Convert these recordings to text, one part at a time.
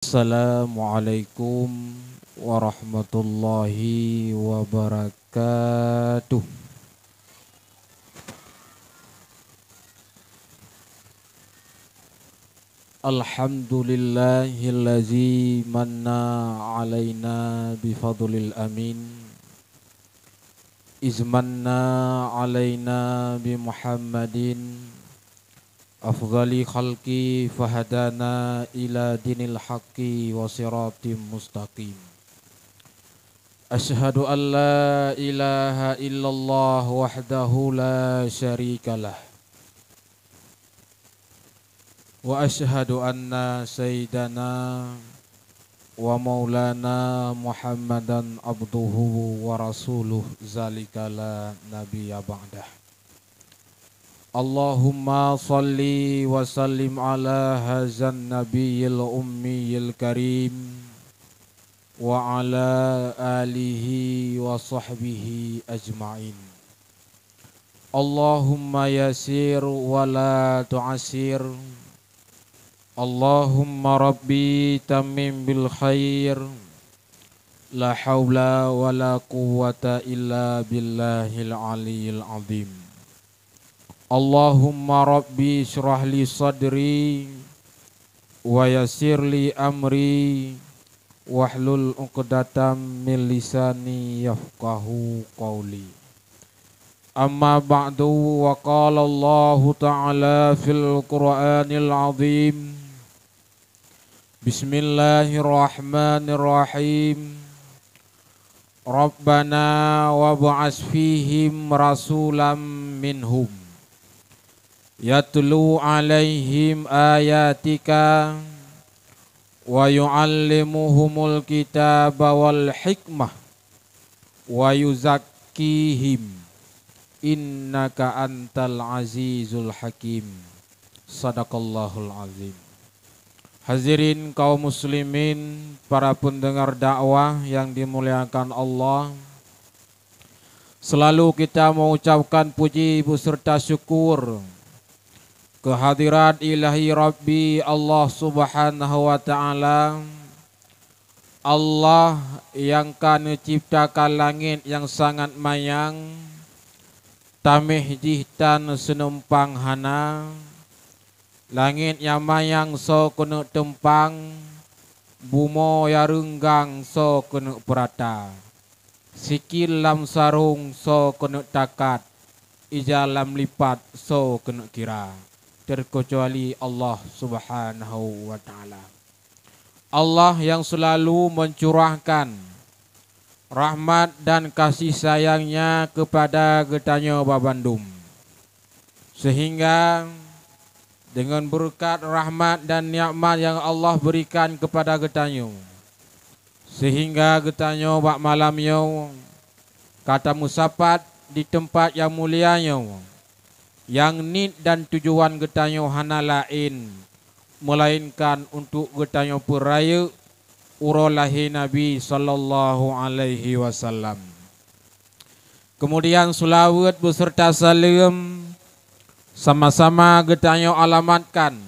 Assalamualaikum warahmatullahi wabarakatuh. Alhamdulillahillazi manna alaina bifadlil amin. Izmanna alaina bi Muhammadin afdhali khalqi fahadana ila dinil haqqi wa siratim mustaqim. Ashhadu an la ilaha illallah wahdahu la syarikalah. Wa ashhadu anna sayyidana wa maulana Muhammadan abduhu wa rasuluh zalika la nabiyya ba'dah. Allahumma salli wa sallim ala hazan nabiyil ummiyil karim wa ala alihi wa sahbihi ajma'in. Allahumma yasir wa la tu'asir. Allahumma rabbi tamim bil khair. La hawla wa la quwwata illa billahil aliyyil azim. Allahumma rabbi syrah li sadri wa yassir li amri wahlul 'uqdatam min lisani yafqahu qawli. Amma ba'du, wa qala Allah ta'ala fil Qur'anil 'azim. Bismillahirrahmanirrahim. Rabbana wab'ats fihim rasulam minhum yatlu alaihim ayatika wa yu'allimuhumul kitaba wal hikmah wa yuzakkihim innaka antal azizul hakim. Sadaqallahul azim. Hadirin kaum muslimin, para pendengar dakwah yang dimuliakan Allah, selalu kita mengucapkan puji beserta syukur kehadirat ilahi Rabbi Allah subhanahu wa ta'ala, Allah yang kan ciptakan langit yang sangat mayang, tamih jihtan senumpang hana, langit yang mayang so kena tempang, bumo ya renggang so kena perata, sikil lam sarung so kena takat, ijalam lipat so kena kira, terkecuali Allah subhanahu wa ta'ala. Allah yang selalu mencurahkan rahmat dan kasih sayangnya kepada Getanyo Babandum, sehingga dengan berkat rahmat dan nikmat yang Allah berikan kepada Getanyo, sehingga Getanyo bak malamnya kata musapat di tempat yang mulianya, yang nit dan tujuan Getanyo hana lain melainkan untuk Getanyo peraya urolahi Nabi sallallahu alaihi wasallam. Kemudian selawat beserta salam sama-sama Getanyo alamatkan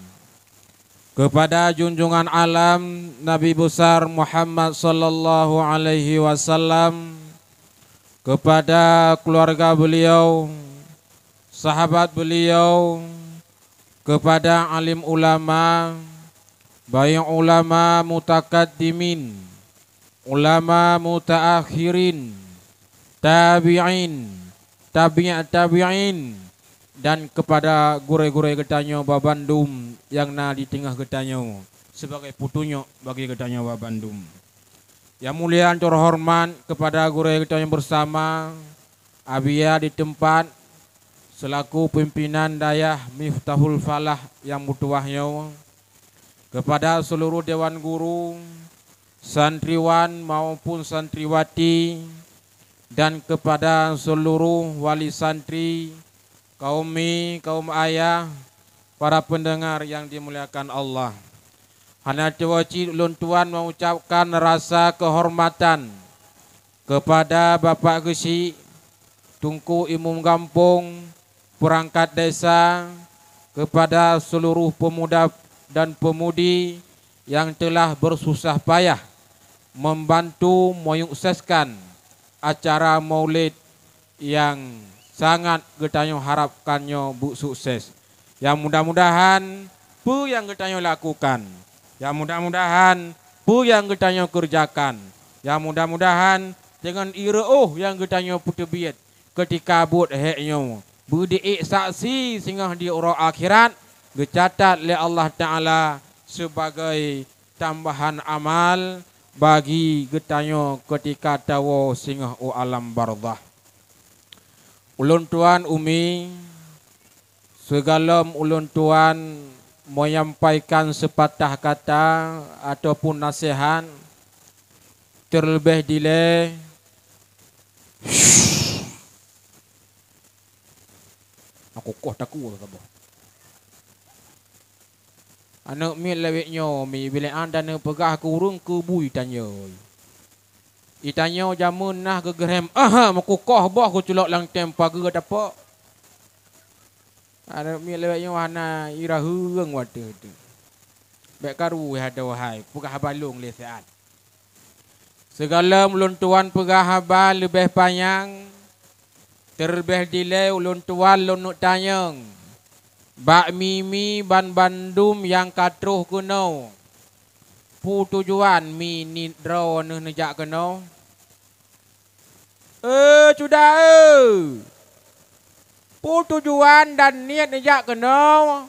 kepada junjungan alam Nabi besar Muhammad sallallahu alaihi wasallam, kepada keluarga beliau, sahabat beliau, kepada alim ulama, baik ulama mutakaddimin, ulama mutaakhirin, tabi'in, tabi'in, dan kepada gure-gure Getanyo Babandum yang na di tengah Getanyo sebagai putunyok bagi Getanyo Babandum. Yang mulia terhormat kepada gure Getanyo bersama Abia di tempat selaku pimpinan dayah Miftahul Falah yang mutuahnya, kepada seluruh dewan guru, santriwan maupun santriwati, dan kepada seluruh wali santri, kaum ayah, para pendengar yang dimuliakan Allah. Hana wajib ulun tuan mengucapkan rasa kehormatan kepada Bapak Gesi, Tunku Imum Gampung, perangkat desa, kepada seluruh pemuda dan pemudi yang telah bersusah payah membantu menyukseskan acara Maulid yang sangat getanyo harapkannya bu sukses. Yang mudah-mudahan pu yang getanyo lakukan, yang mudah-mudahan pu yang getanyo kerjakan, yang mudah-mudahan dengan ira yang getanyo putebiat ketika buat heknyo berdiik saksi sehingga di orang akhirat gecatat oleh Allah Ta'ala sebagai tambahan amal bagi getanyo ketika tawo sehingga alam barzah. Ulun tuan umi, segala ulun tuan menyampaikan sepatah kata ataupun nasihat, terlebih dile aku koh taku apa. Anak mi leweknyo mi bila anda ne pegah kurung ke bui tanya. Itanya jamun nah gegerem maku koh boh ku culok lang tempa ge dapat. Anak mi leweknyo ana ira heung wate tu. Bek karu hada wahai pegah balung le saat. Segala ulun tuan pegah habal lebih panjang. Terlebih dile ulun tuan lunuk tanyang. Bak mimi ban bandum yang katruh kuno. Pu tujuan mi nidro nejak kuno. Sudah pu tujuan dan niat nejak kuno.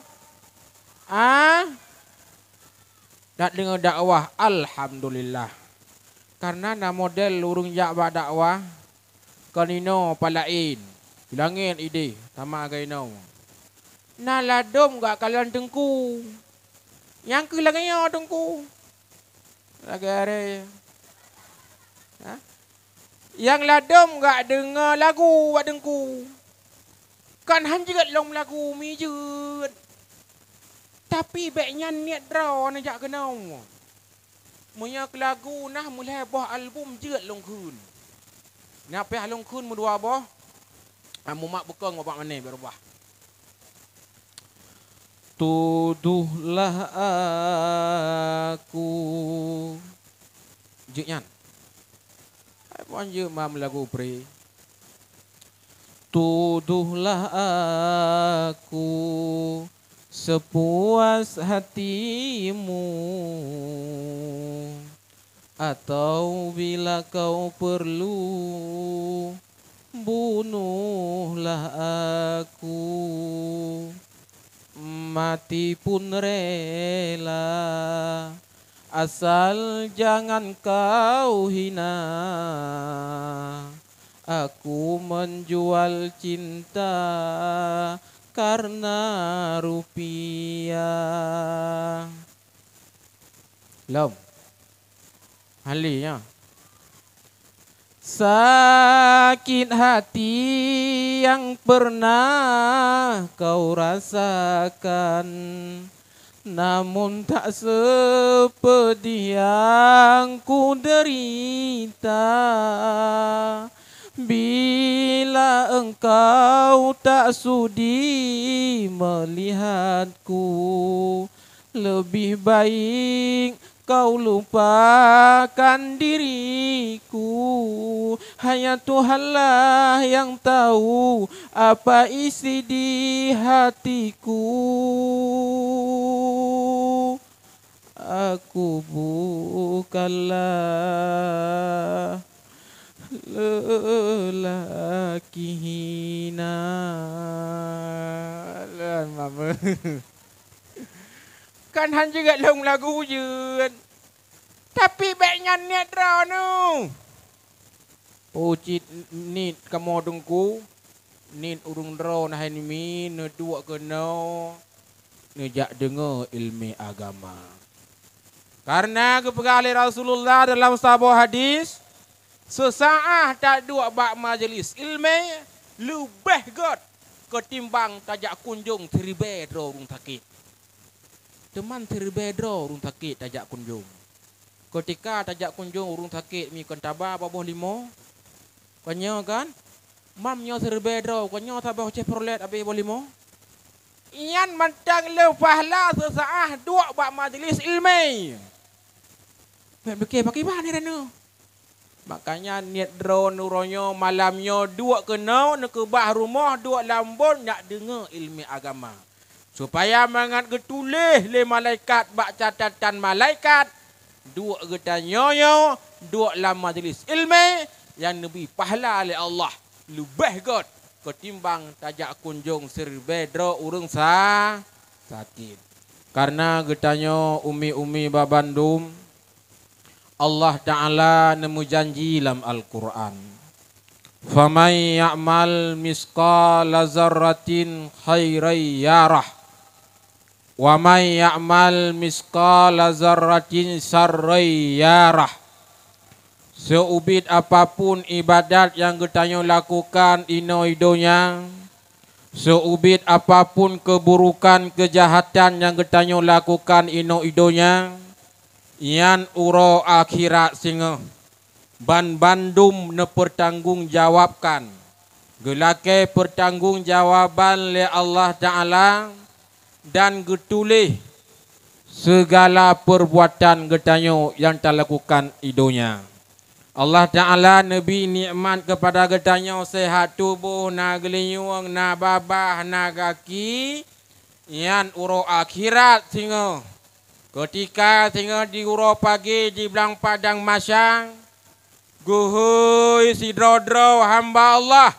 Dak dengar dakwah alhamdulillah. Karena na model urung jak bak dakwah kanino palain. Bilangin ide sama gaino. Na ladom gak kalian tengku. Yang ke lagi tengku. Lagi hari. Yang ladom gak dengar lagu wak tengku. Kan han juga long lagu mijut. Tapi baiknya niat draw najak kenau. Munya ke lagu nah mulai buah album jeut long kun. Ngapa long kun mudua boh? Amu mak bekong bapak mana berubah. Tuduhlah aku jeknyan puan je mam lagu pre. Tuduhlah aku sepuas hatimu, atau bila kau perlu bunuhlah aku. Mati pun rela, asal jangan kau hina. Aku menjual cinta karena rupiah. Lom, halinya. Sakit hati yang pernah kau rasakan, namun tak sepedih yang ku derita. Bila engkau tak sudi melihatku, lebih baik kau lupakan diriku. Hanya Tuhanlah yang tahu apa isi di hatiku. Aku bukanlah lelaki hina. Mama. Kan han juga long lagu je. Tapi baiknya niat draw nu. Ucit nit kamu dengku. Nit urung draw nah ini ne dua kena. Nejak dengar ilmu agama. Karena kepegali Rasulullah dalam sebuah hadis. Sesaat tak dua bak majlis ilmu. Lebih god. Ketimbang tajak kunjung teribe draw urung takit. Teman terbedro urung takit tajak kunjung. Ketika tajak kunjung urung takit mi kentaba baboh limo. Kanyo kan? Mamnyo terbedro kanyo tabah ceprolet abe boh limo. Ian mentang lefahla sesaah dua bak majlis ilmi. Fikir pakai bahan ni rana. Makanya niat drone nuronyo malamnya dua kena nak ke bah rumah dua lambon nak dengar ilmu agama. Supaya mangat getulis le malaikat bak catatan malaikat dua getanyo dua lam majlis ilmu yang lebih pahala oleh Allah. Lebih god ketimbang tajak kunjung serbedro urung sakit. Karena getanyo umi-umi babandum Allah Ta'ala nemu janji dalam Al-Quran. Faman ya'mal misqala zarratin khairan yarah. Wa man ya'mal misqala zarratin syarran yarah. Seubit apapun ibadat yang getanyo lakukan ino-idonya, seubit apapun keburukan kejahatan yang getanyo lakukan ino-idonya, ian uro akhirat singa bandum ne pertanggung jawabkan. Gelake pertanggungjawaban le Allah Ta'ala dan getulih segala perbuatan getanyo yang tak lakukan idonya. Allah Ta'ala Nabi nikmat kepada getanyo sehat tubuh, na gelinyuang, na babah, na kaki. Ian uro akhirat singa. Ketika singa di uro pagi di belang padang masyang. Guhui si drodro hamba Allah.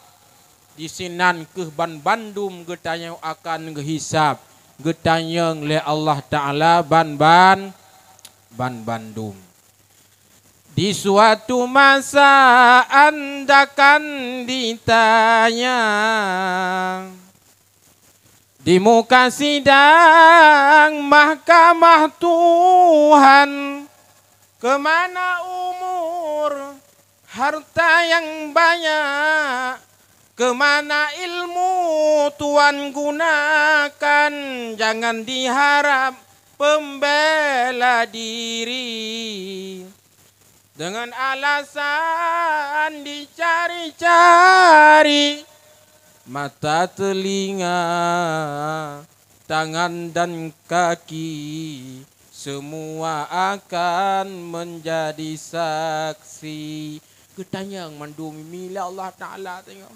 Di sinan ke bandum getanyo akan gehisap. Getanyang le Allah Ta'ala bandum. Di suatu masa anda kan ditanya di muka sidang mahkamah Tuhan, kemana umur harta yang banyak, kemana ilmu Tuhan gunakan, jangan diharap pembela diri. Dengan alasan dicari-cari, mata, telinga, tangan dan kaki, semua akan menjadi saksi. Ketanyang mandumi mila Allah Ta'ala tengok.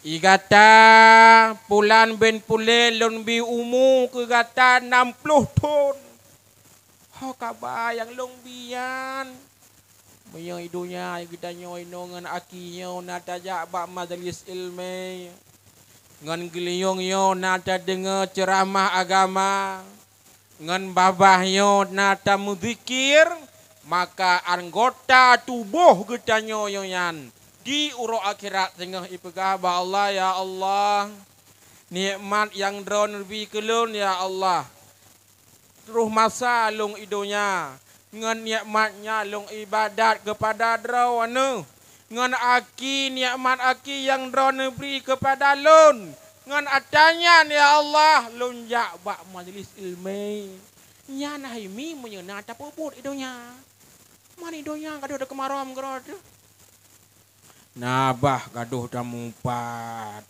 Igata pulan ben pule lon bi umu ke gata 60 ton. Ho kabayang long bian. Yang idunya kita nyoy nongan akinya nata jabak majlis ilmu ngan geliyong yo nata dengar ceramah agama ngan babahyo nata muzikir, maka anggota tubuh kita nyoyan di uro akhirat tengah ipegah ba Allah. Ya Allah, nikmat yang drone lebih kelun ya Allah, terus masa long idunya ngan nikmatnya long ibadat kepada drawana, ngan aki nikmat aki yang drawana beri kepada lon, ngan atanya ya Allah lon jak bak majlis ilmu nya nahi mi menyena ta pobot idonya mani idonya gaduh da kemaram gerod nabah gaduh da mumpat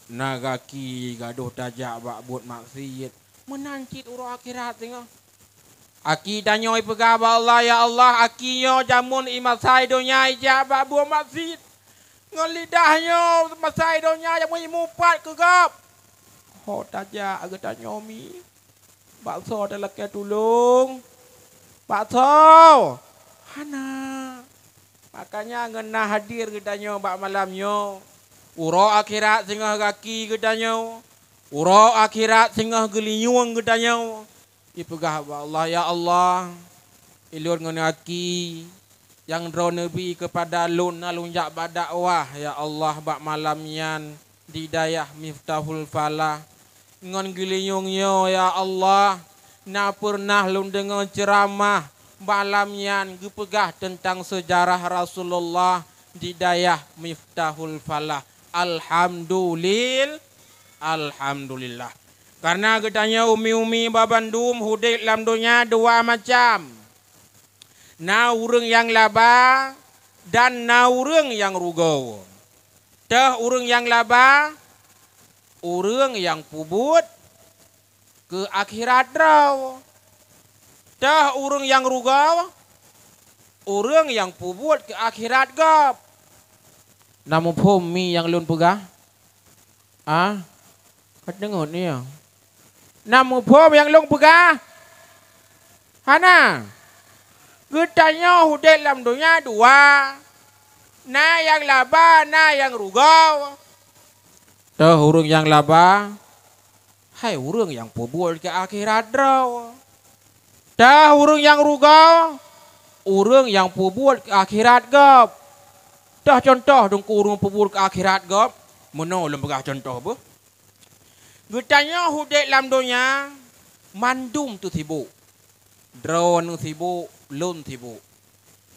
nagaki gaduh tajak bak buat maksiat menancit uro akhirat tengah. Aki danyoy pegaba Allah ya Allah, akiyo jamun imasai donya ijab buah masjid. Ngelidahnya masai donya yang mumpat kegap. Ho taja agak danyomi. Bakso adalah ke tulung. Bakso. Hana. Makanya ngena hadir gedanyo bak malamnya. Uro akhirat singah kaki gedanyo. Uro akhirat singah gelinyuang gedanyo. Ipegah Allah ya Allah, ilur ngonaki yang drone nabi kepada lun nalunjak badakwah ya Allah bak malamyan di dayah Miftahul Falah ngon gilinyung yo ya Allah, na pernah lun dengar ceramah malamyan gepegah tentang sejarah Rasulullah di dayah Miftahul Falah. Alhamdulillah. Karena katanya umi-umi babandum hudik dalam dunia dua macam. Na urang yang laba dan na urang yang rugau. Teh urang yang laba, urang yang pubut ke akhirat draw. Dah orang yang rugau, orang yang pubut ke akhirat gap. Namun pumi yang lun pegah. Kat dengar ni ya. Namun pom yang lun pegah. Hana. Getanya hudek dalam dunia dua. Na yang laba, na yang rugau. Dah orang yang laba. Hai orang yang pubut ke akhirat draw. Dah orang yang rugau, orang yang pubut ke akhirat gap. Dah contoh dong orang pubut ke akhirat gap. Mana lembagah contoh apa? Getanya hudek dalam dunia, mandum tu sibuk. Drone sibuk, lon sibuk.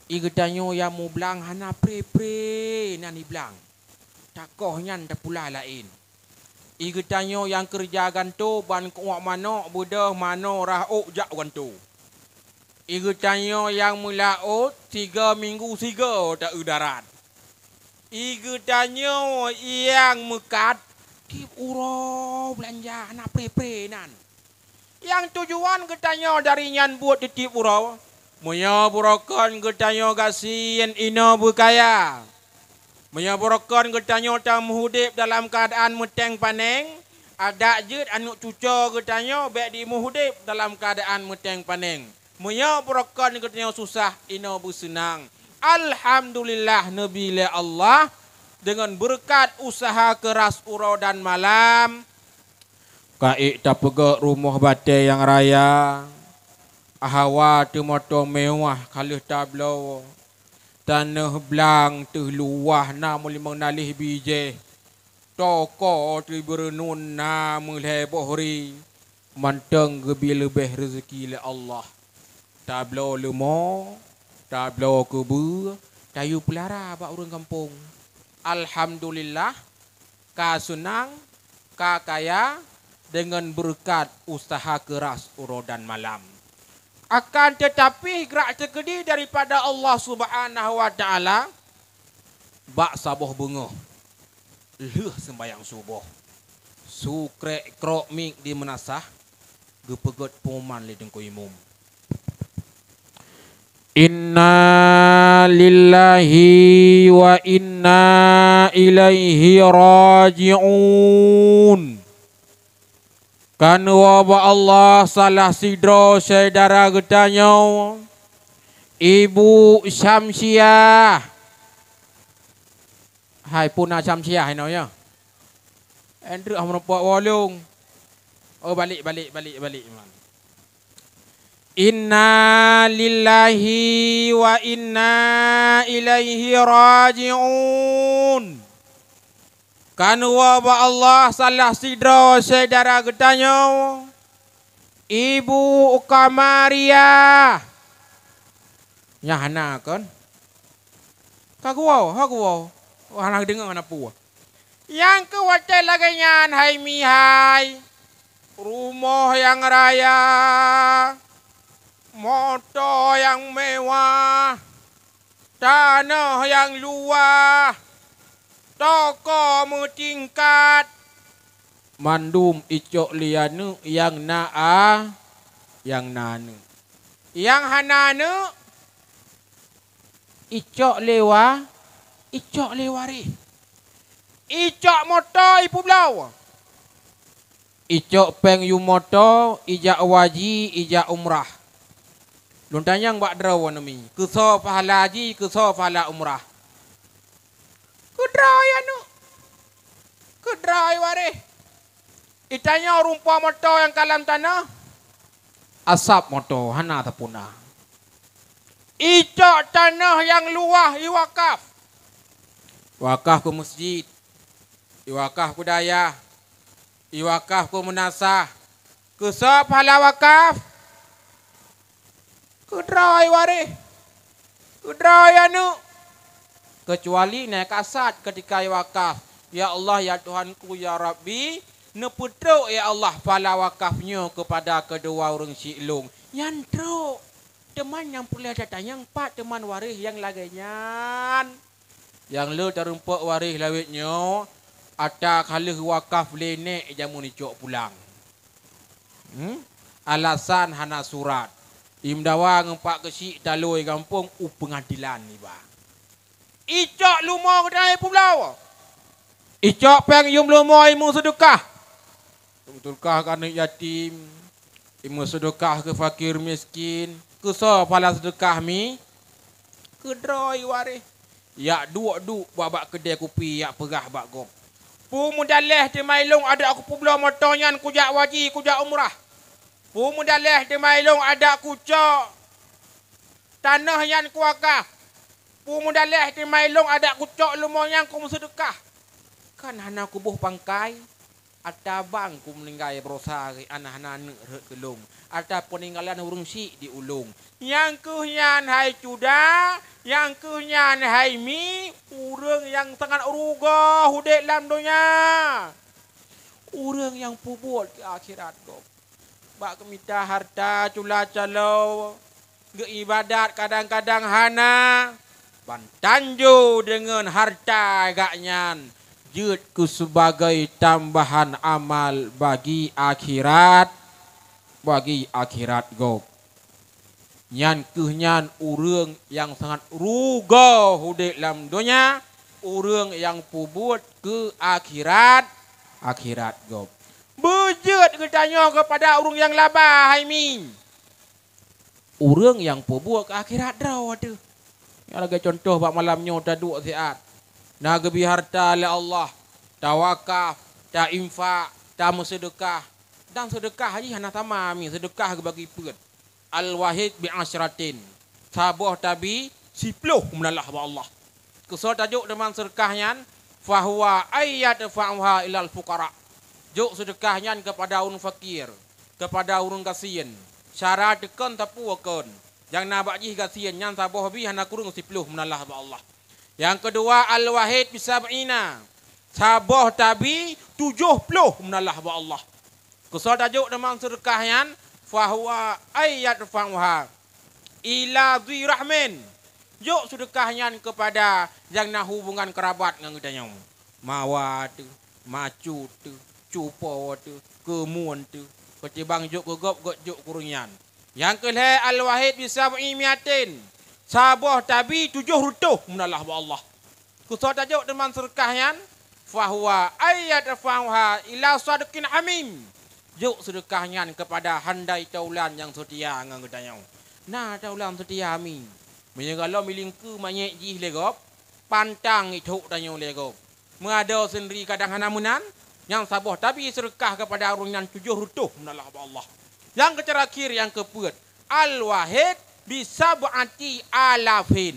I getanya yang mu belang hana pre-pre nani belang. Takoh nyan dah pula lain. I getanya yang kerja gantu ban kuak mano budah mano rahuk jak gantu. I getanya yang mulaut 3 minggu 3 tak udarat. I getanya yang mekat tip uro belanja nak pre-pre nan. Yang tujuan getanya dari nyan buat di tip uro. Moya burakan getanya gasien ino berkaya. Menyabarakan getanya tam hudip dalam keadaan meteng paneng. Ada je anak cuca getanya baik di muhudip dalam keadaan meteng paneng. Menyabarakan getanya susah ina bersenang. Alhamdulillah Nabi Allah dengan berkat usaha keras urau dan malam. Kaik tak pegak rumah batai yang raya. Ahawa tu motor mewah kalih tablau. Tanah belang tu luah na muli mengalih bije. Toko tu berenun na mulai bohri. Manteng gebi lebih rezeki le Allah. Tablo lemo, tablo kebu, kayu pelara bak orang kampung. Alhamdulillah, ka senang, ka kaya dengan berkat usaha keras uro dan malam. Akan tetapi gerak terkedi daripada Allah Subhanahu wa taala bak saboh bunga. Leh sembayang subuh. Sukrek krok mik di menasah gepeget poman le dengko imum. Inna lillahi wa inna ilaihi raji'un. Kan wabah Allah salah sidro saudara getanya Ibu Syamsiah. Hai puna Syamsiah hai no ya. Andrew amro pak walung. Oh balik. Inna lillahi wa inna ilaihi raji'un. Kan wabah Allah salah sidro saudara getanya Ibu Kamaria. Nyahana kan? Kaguau. Wah dengar mana pu. Yang kewatel lagi nyan hai mihai. Rumah yang raya. Motor yang mewah. Tanah yang luas. Toko mutingkat. Mandum icok lianu yang naa. Yang nanu. Yang hananu. Icok lewa. Icok lewari. Icok motor ipu belau. Icok peng yu motor. Ijak waji. Ijak umrah. Luntanyang bak draw nami. Keso pahala haji. Keso pahala umrah. Kedrai anu. Kedrai wari. Itanya rumpah motor yang kalam tanah. Asap motor. Hana tapuna. Icok tanah yang luah. Iwakaf. Wakaf ke masjid. Iwakaf ke daya. Iwakaf ke menasah. Kesap hala wakaf. Kedrai wari. Kedrai anu. Kecuali naik kasat ketika wakaf. Ya Allah, ya Tuhanku, ya Rabbi. Neputruk ya Allah pala wakafnya kepada kedua orang silung. Yantruk. Teman yang pula datang yang 4 teman waris yang laganya. Yang le terumpak waris lawitnya. Ada kali wakaf lenek jamu ni cok pulang. Alasan hana surat. Imdawa ngempak kesik taloi kampung pengadilan ni ba. Icok lumo kedai pulau. Icok peng yum lumo imu sedekah. Sedekah ke anak yatim. Imu sedekah ke fakir miskin. Kuso pala sedekah mi. Kedroi waris. Ya duk babak kedai kopi ya perah bak gop. Pu mudaleh di mailung ada aku pulau motonyan kujak waji kujak umrah. Pu mudaleh di mailung ada kucok tanah yang kuakah. Pu mudaleh di mailung ada kucok lumoyang ku sedekah. Kan hana kubuh pangkai. Ada bang ku meninggai berosari anak-anak rek gelung. Ada peninggalan urung si di ulung. Yang kehnyan hai cuda, yang kehnyan hai mi, urang yang sangat uruga hudek dalam dunia. Urang yang pubut ke akhirat kau. Bak kemita harta cula calau, geibadat kadang-kadang hana, bantanju dengan harta agaknyan. Jut sebagai tambahan amal bagi akhirat go. Nyan kehnyan urang yang sangat ruga hudek dalam dunia, urang yang pubut ke akhirat go. Bejut ketanya kepada urang yang labah haimin. Urang yang pubut ke akhirat draw ada. Yang lagi contoh bak malamnya taduk siat. Naga biharta oleh Allah, tawakaf, tak infak, tak sedekah. Dan sedekah haji hana tamami, sedekah bagi put. Al-wahid bi'asyratin. Sabuh tabi, 10 menalah Allah. Kesal tajuk dengan sedekahnya, fahuwa ayat fa'uha ilal fuqara. Juk sedekahnya kepada orang fakir, kepada orang kasihan. Syarat tekan tapu akan. Yang nak bagi kasihan, yang sabuh habis hana kurung 10 menalah Allah. Yang kedua al-wahid bisab'ina. Sabuh tabi 70 menalah Allah. Kesal tajuk dengan sedekahnya fahuwa ayat fa'uha ila dhi rahmin. Juk sedekahnya kepada yang nak hubungan kerabat dengan kita nyong. Mawa tu, macu tu, cupo tu, kemun tu. Ketibang juk gegop juk kurunyan. Yang kelih al-wahid bisab'i miatin. Sabuh tabi 700 menalah Allah. Kusau tajuk dengan sedekahnya fahuwa ayat fa'uha ila sadiqin hamim. Juk sedekahnya kepada handai taulan yang setia dengan kita nyong. Nah taulan setia amin. Menyegala milingku manyek jih legop. Pantang itu tanya legop. Mengada sendiri kadang hanamunan. Yang sabuh tapi sedekah kepada orang yang 700 menalah Allah. Yang terakhir yang keempat. Al-wahid bisab'ati alafin.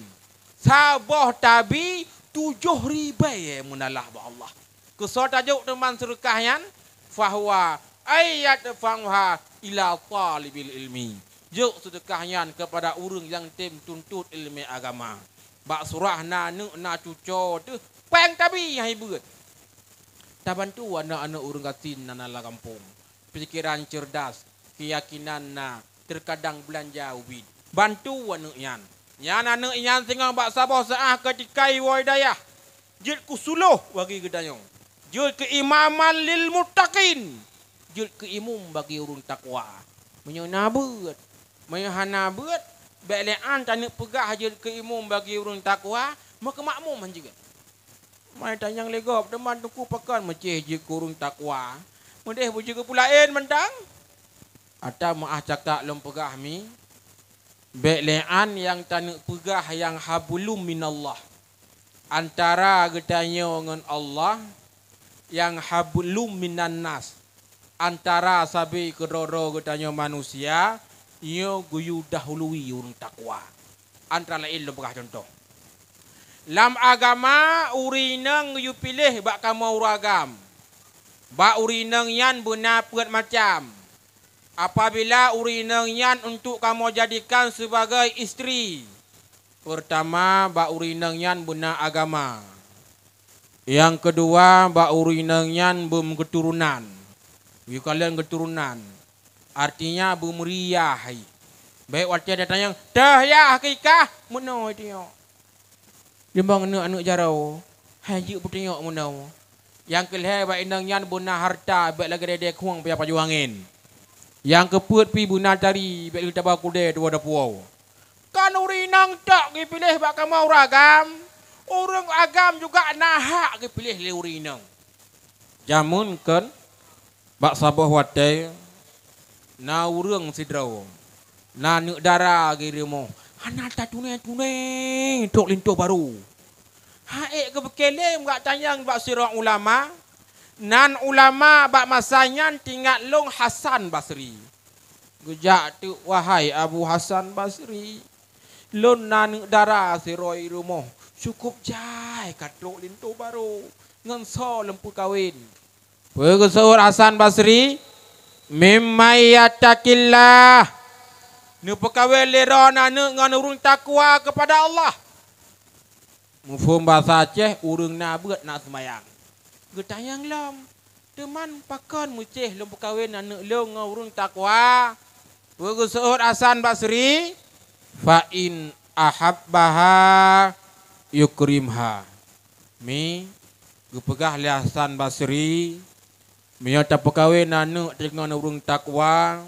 Sabuh tabi 7,000 menalah Allah. Kesal tajuk teman sedekahnya fahuwa ayat fa'uha ila talibil ilmi. Juk sedekahnya kepada orang yang tim tuntut ilmu agama. Bak surah na cuco tu peng tabi hai beut. Tak bantu anak-anak orang kasin nana kampung. Pikiran cerdas, keyakinan na terkadang belanja ubid. Bantu anak yan. Yan anak yan tengah bak sabah saah ketika iwa hidayah. Jid kusuluh bagi gedanyong. Jid keimaman lil muttaqin. Jid keimum bagi orang takwa. Menyana beut. Menyana beut. Belean tanik pegah jid keimum bagi orang takwa. Maka makmum juga. Mai tanyang legop teman tuku pakan meceh jid kurung takwa. Mendeh buji ke pulain mentang. Atau maah cakap lom pegah mi. Belean yang tanik pegah yang habulum minallah. Antara getanya dengan Allah yang habulum minan nas. Antara sabi kedoro getanya manusia ia guyu dahului urang takwa. Antara lain lom pegah contoh. Lam agama urinang yu pilih bak kamu uragam. Bak urinang yan benar perat macam. Apabila urinang yan untuk kamu jadikan sebagai isteri. Pertama, bak urinang yan benar agama. Yang kedua, bak urinang yan berketurunan. Yu kalian keturunan. Artinya bermeriah. Baik waktu ada tanya, dah ya hakikah? Mana dia? Dia bang anak jarau. Haji bertanya mana? Yang kelih bak inang yan benar harta. Baik lagi dia kuang payah pajuangin. Yang keput pi buna tari bek kita baku de dua dapuau. Kan urinang tak dipilih bak kamau ragam. Orang agam juga nahak dipilih le urinang. Jamun kan bak sabah watai na urang sidrau. Na nek dara girimo. Hana ta tunai tok linto baru. Haik ke bekelem gak tanyang bak sirah ulama. Nan ulama bak masanya tinggal long Hasan Basri. Gejak tu wahai Abu Hasan Basri. Lon nan dara siroi rumoh. Cukup jai katlok linto baru. Ngenso lempu kawin. Pegesur Hasan Basri. Mimmayatakillah. Nu pekawin lerona nu ngan urung takwa kepada Allah. Mufum bahasa Aceh urung na beut nak semayang. Getayang lam. Teman pakon muceh lom pekawin anak long ngan urung takwa. Pegesur Hasan Basri. Fa in ahabbaha yukrimha. Mi gepegah li Hasan Basri. Miota pekawin anak dengan urung takwa.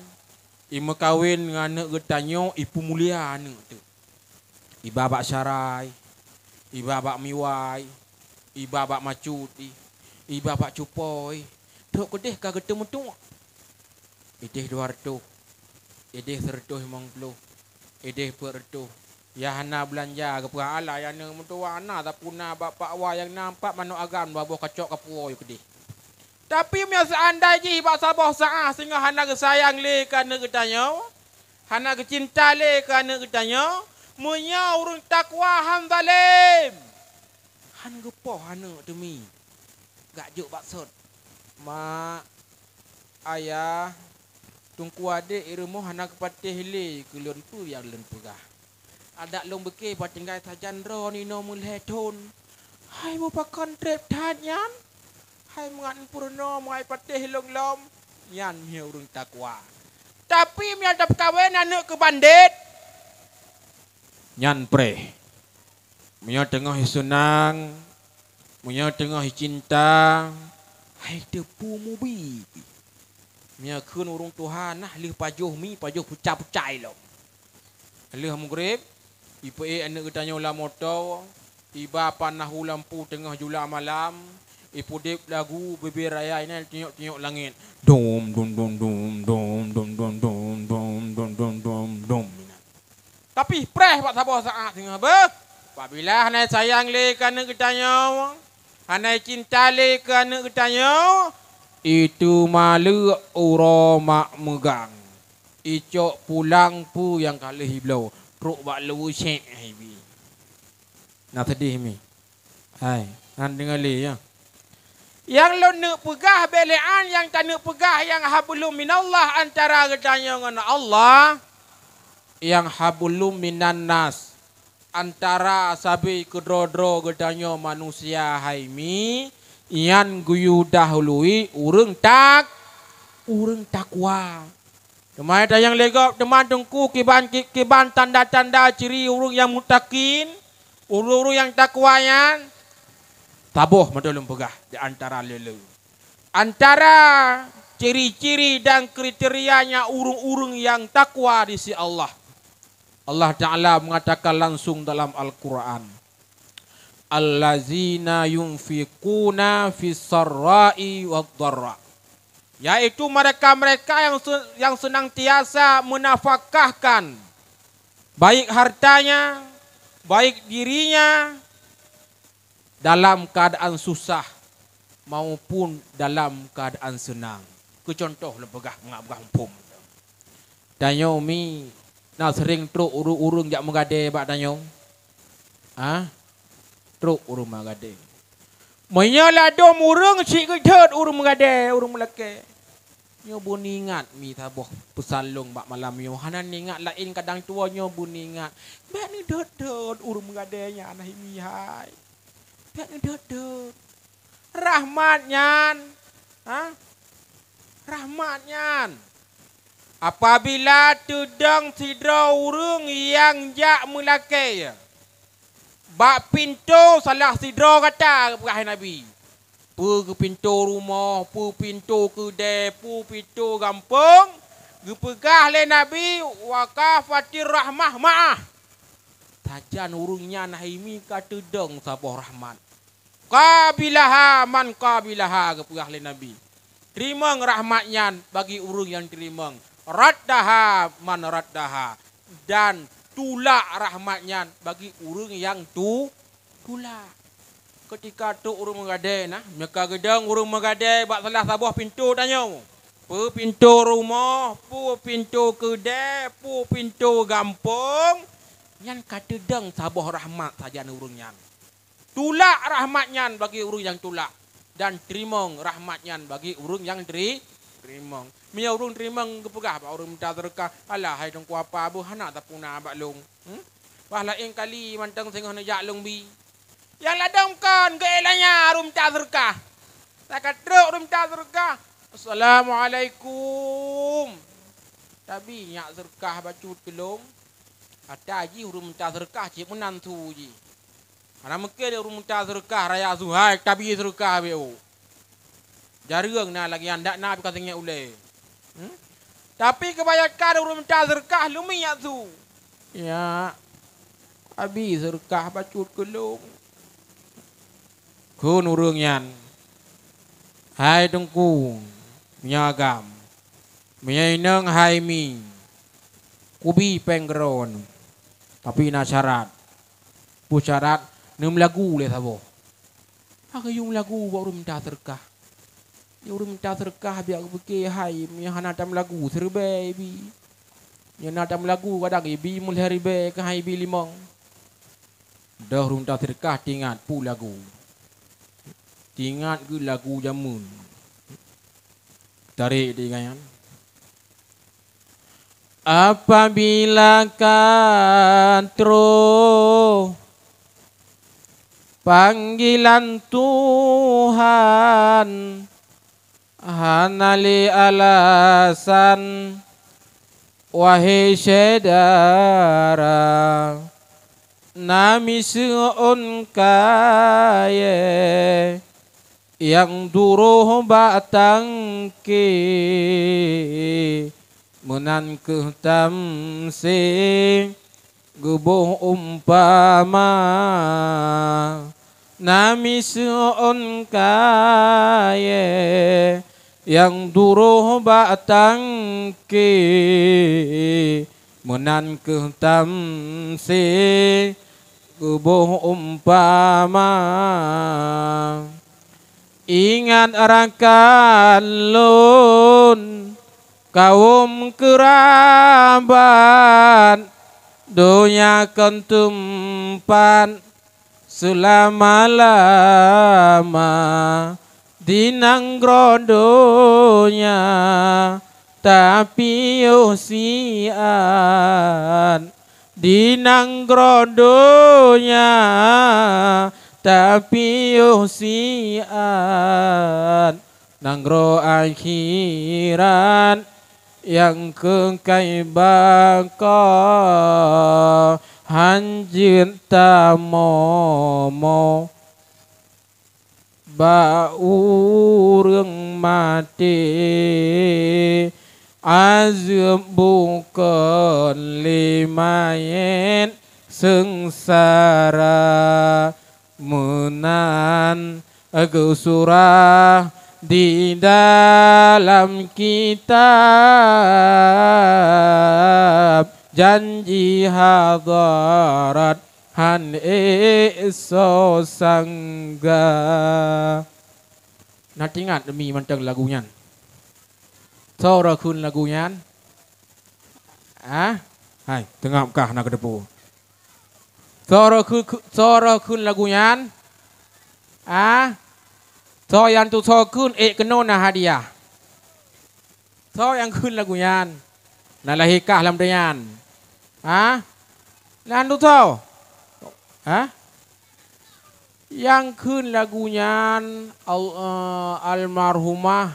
Ima kawin dengan anak getanyo ipu mulia anak tu. Iba bak syarai, iba bak miwai, iba bak macuti, iba bak cupoi. Tok kedeh ka ketemu tu. Ideh 200. Ideh 150. Ideh 400. Ya hana belanja ke ala yang ne mentua ana tapuna bapak wa yang nampak manuk agam baboh kacok kapuoi kedeh. Tapi biasa anda je bak sabah saah sehingga hana ke sayang le kerana ketanyo. Hana ke cinta le kerana ketanyo. Munya urung takwa ham zalim. Han gepoh hana demi. Gak juk baksud. Mak, ayah, tungku adik iremo hana ke patih le ke lon pu yang len pegah. Ada long beke patinggai sajan ro ni no mulai ton. Hai mo pakon trep tanyan. Hai mengan purno mai patih long-long yan mi urung takwa. Tapi mi ada kawin anak ke bandit. Nyan pre. Mi tengah senang. Mi tengah cinta. Hai depu mubi. Mi keun urung Tuhan nah lih pajuh mi pajuh pucah-pucai lo. Lih mugrib. Ipe anak ketanya ulam moto. Iba panah lampu tengah jula malam. Ipudip lagu bibir raya ini tengok-tengok langit. Dom dom dom dom dom dom dom dom dom dom dom dom dom. Tapi preh pak sabah saat tengah ber. Apabila hanai sayang le kerana ketanya, hanai cinta le kerana ketanya, itu malu mak megang. Icok pulang pu yang kalah hiblau. Ruk bak lewu syek hibi. Nak sedih mi. Hai, han dengar le ya. Yang lo nak pegah belean yang tak nak pegah yang hablum minallah antara gedanya dengan Allah. Yang hablum minan nas antara sabi kedrodro gedanya manusia haimi. Yang guyu dahului urang takwa. Teman yang legap teman tengku kiban tanda-tanda ciri urang yang mutakin. Urang yang takwayan. Tabuh madulung pegah di antara lelu. Antara ciri-ciri dan kriterianya urung-urung yang takwa di sisi Allah. Allah Ta'ala mengatakan langsung dalam Al-Quran. Allazina yunfiquna fis sarra'i wad dharra. Yaitu mereka-mereka yang senantiasa menafkahkan baik hartanya, baik dirinya, dalam keadaan susah maupun dalam keadaan senang. Kecontoh lepegah mengabgah pum. Danyo mi nak sering truk urung jak megade bak danyo. Truk urung megade. Menyalah dom urung cik gedot urung megade urung melake. Nyo bun ingat mi taboh pesalung bak malam yo. Hanan ingat lain kadang tua nyo bun ingat. Bak ni dot urung megade nya anah mi hai. Biar ngedot-dot. Rahmatnya. Rahmatnya. Apabila tudang sidra urung yang jak melakai. Bak pintu salah sidra kata kepada Nabi. Pu ke pintu rumah, pu pintu kedai, pu pintu kampung. Gepegah le Nabi wa kafatir rahmah ma'ah. Tajan urungnya Naimi kata deng sabah rahmat. Qabilaha man qabilaha gepegah le Nabi. Terima rahmatnya bagi urung yang terima. Raddaha man raddaha. Dan tulak rahmatnya bagi urung yang tulak. Ketika tu urung mengadai nah, mereka gedang urung mengadai bak salah sabah pintu tanya. Pu pintu rumah, pu pintu kedai, pu pintu gampung. Yang kata deng sabah rahmat saja urungnya. Tulak rahmatnya bagi urung yang tulak. Dan terima rahmatnya bagi urung yang terima. Mia urung terima kepegah pak urung minta terkah. Alah hai dong ku apa bu hana tapuna bak long. Wah lain kali mantang sengah nak long bi. Yang ladang kan keelanya urung minta terkah. Tak truk urung minta terkah. Assalamualaikum. Tapi nyak terkah bacut kelong. Ada ji urung minta terkah cik menantu ji. Ana mungkin dia urung minta terkah raya zuhai tapi terkah beo. Jarang na lagi anda na katanya ule. Tapi kebanyakan urung minta terkah lumiyak tu. Ya. Abi terkah bacut kelong. Kun urung yan. Hai tengku. Menyagam. Menyainang hai mi. Kubi penggeron. Tapi na syarat. Bu syarat. Nem lagu le sabo. Aga yung lagu baru minta terkah. Yung minta terkah biar beke hai mi hana tam lagu serbe bi. Yang natam lagu kadang bi mul hari be ke hai bi limong. Dah minta terkah tingat pu lagu. Tingat ke lagu jamun. Tarik dengan apabila katro panggilan Tuhan hanali alasan wahai saudara nami seun kaya yang duruh batang ke menan ke tamse gebuh umpama nami seon kaya yang duruh batang ke menan ke tamse gebuh umpama ingat rakan lun kaum kerabat donya kentumpan selama-lama dinang grodonya tapi usian dinang grodonya tapi usian nanggro akhiran yang kengkai baka hanjin tamomo ba urang mati azab bukan limayen sengsara menan surah di dalam kitab janji hadarat han eso sangga. Nak ingat demi manteng lagunya. Sora kun lagunya. Hai, tengah nak kedepu. Sora kun lagunya. So yang tu so kun kenona hadiah. So yang kun lagunya. Nalahikah lam dayan. Lan tu so. Yang kun lagunya almarhumah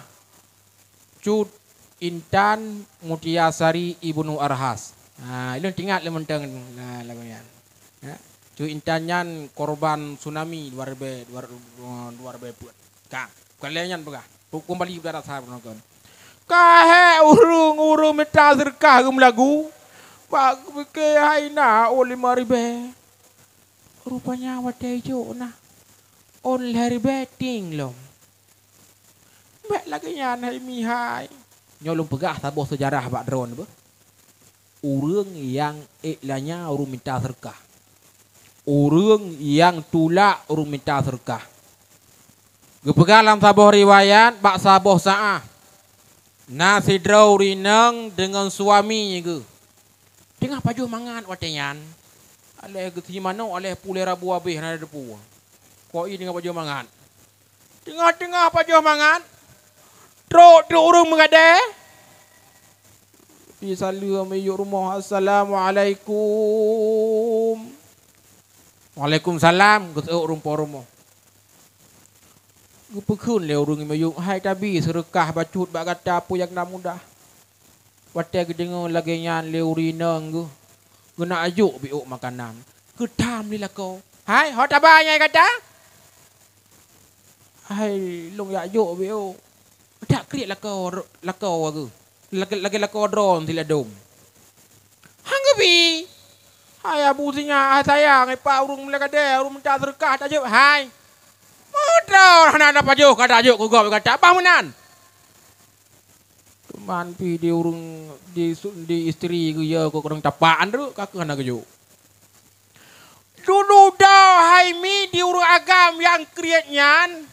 Cut Intan Mutiasari Ibnu Arhas. Itu tinggal le menteng lagunya. Cut Intannya korban tsunami 2000 Kak, kalian pegah. Kembali ke atas sahabat nonton. Kahe urung minta sedekah ke lagu. Pak ke haina o 5 ribu. Rupanya wadah hijau nah. On laribe ting lom. Mek lagi nyan hai mihai. Nyolong pegah tabuh sejarah Pak Dron apa? Orang yang iklanya orang minta sedekah. Orang yang tulak orang minta sedekah. Gepegah dalam sabuh riwayat Pak sabuh saah. Nasi drau rineng dengan suaminya ke. Tengah pajuh mangan watenyan. Aleh ke mana aleh pulih rabu habis nada depu. Kau ini dengan pajuh mangan. Tengah-tengah pajuh mangan. Truk orang mengadai. Bisalu amiyuk rumah. Assalamualaikum. Waalaikumsalam. Ketuk rumah. Gepekun le orang mayuk. Hai tabi sedekah bacut bak kata apa yang nak mudah. Watai kedengar lagi nyan le urinang ke. Guna ajuk biuk makanan. Ketam ni lah kau. Hai, hot apa yang kata? Hai, long ya ajuk biuk. Tak kriak lah kau ke. Lagi lah kau drone sila dom. Hanggapi. Hai abu sinya sayang. Pak urung mula kata. Urung minta sedekah tak ajuk. Hai. Mudah anak pajuh kata ajuk ku kata apa menan. Teman pi di urung di isteri ku ya ku kurang tapaan tu kakak nak ajuk. Dulu dah hai mi di urung agam yang kriatnyan.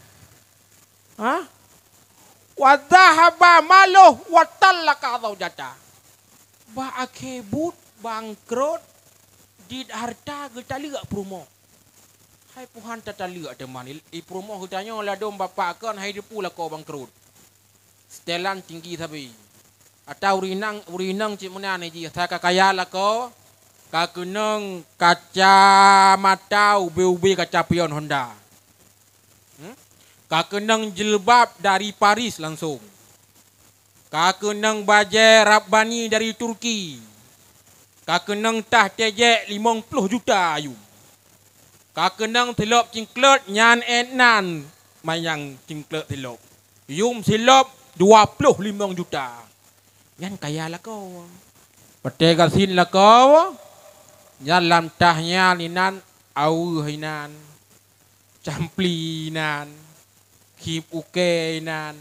Ha? Wa dhahaba maluh wa talaka zaujata. Ba akebut bangkrut di harta getali gak promo. Hai Tuhan tata lihat teman. Promo hutanya lah dom bapak kan hai depu lah kau bangkrut. Setelan tinggi tapi. Atau urinang cik mana ni ji. Saya kaya lah kau. Kakeneng kaca mata ube kaca pion Honda. Kakeneng jilbab dari Paris langsung. Kakeneng baju Rabbani dari Turki. Kakeneng tah tejek 50 juta ayu. Kakenang tilop cingklet nyan enan mayang cingklet tilop. Yum silop 25 juta. Nyan kaya lah kau. Pete kasin lah kau. Nyan lam tahnya linan au hinan. Camplinan. Kip uke inan.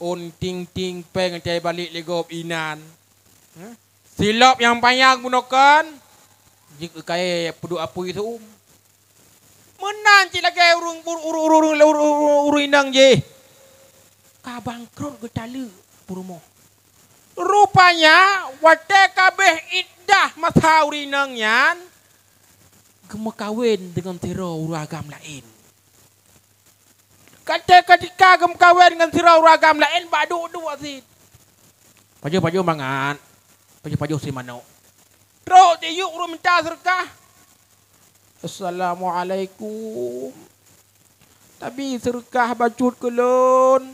On ting ting peng cai balik legop inan. Silop yang panjang gunakan. Jika kaya peduk apa itu menan cik lagi urung inang je. Ka bangkrut getala purumo. Rupanya wate kabeh iddah masa urinang yan gema kawin dengan tiro uragam lain. Kata ketika gem kawin dengan tiro uragam lain badu dua sit. Paju mangan. Paju si mano. Terus dia yuk urung minta sedekah. Assalamualaikum. Tapi sedekah bacut kelon.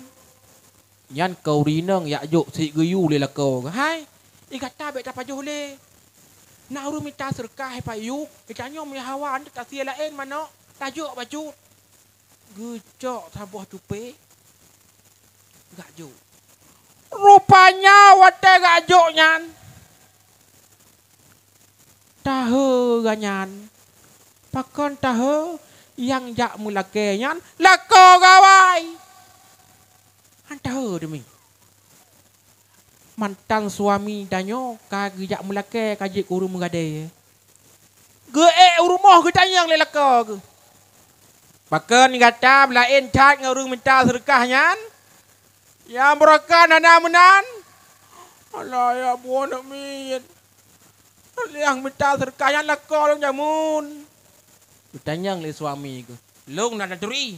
Nyan kau rinang yak juk si geyu le lah kau. Hai. Ikata bet apa juh le. Na urung minta sedekah hai payuk. Ikanyo mi hawan tak sia lain mana. Tajuk bacut. Gecok sabuh tupe. Gak juk. Rupanya wate gak juk nyan. Tahu ganyan. Pakon tahu yang jak mulake nyan lako gawai. Han tahu demi. Mantan suami danyo kagi jak mulake kaji urung mengade. Ge urumah ke tanyang le lako ke. Pakon kata lain cat ngurung minta sedekah nyan. Ya mereka nana menan. Allah ya buon nak min. Yang minta sedekah nyan lako long jamun. Tanyang le suami ke. Long nak turi.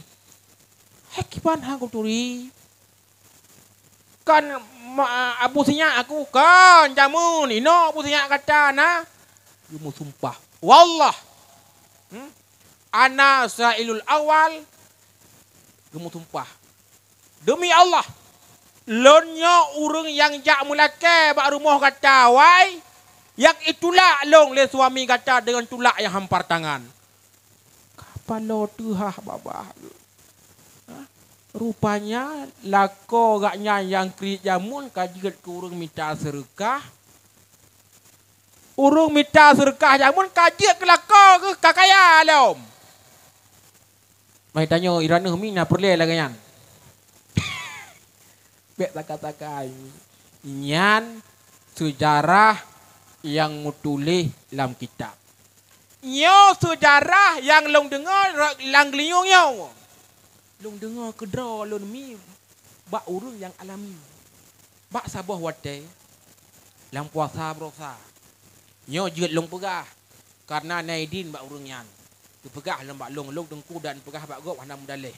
Hekipan hang turi. Kan abu sinyak aku kan jamun ino abu sinyak kata na. Gemu sumpah. Wallah. Ana sailul awal. Gemu sumpah. Demi Allah. Lonyo urung yang jak mulake bak rumah kata wai. Yang itulah long le suami kata dengan tulak yang hampar tangan. Palo tu babah. Rupanya lako gaknya yang kri jamun kajiget ke urung minta serkah. Urung minta serkah jamun kajiget ke lako ke kakaya lom. Mai tanya irana mi na perle lah ganyan. Bek taka-taka nyan sejarah yang mutulis dalam kitab. Nyo sejarah yang long dengar lang liung nyo. Long dengar kedra lon mi bak urang yang alami. Bak sabah wate lang puasa berosa. Nyo jeut long pegah karena naidin bak urang yan. Pegah lang bak long dengku dan pegah bak gop hana mudaleh.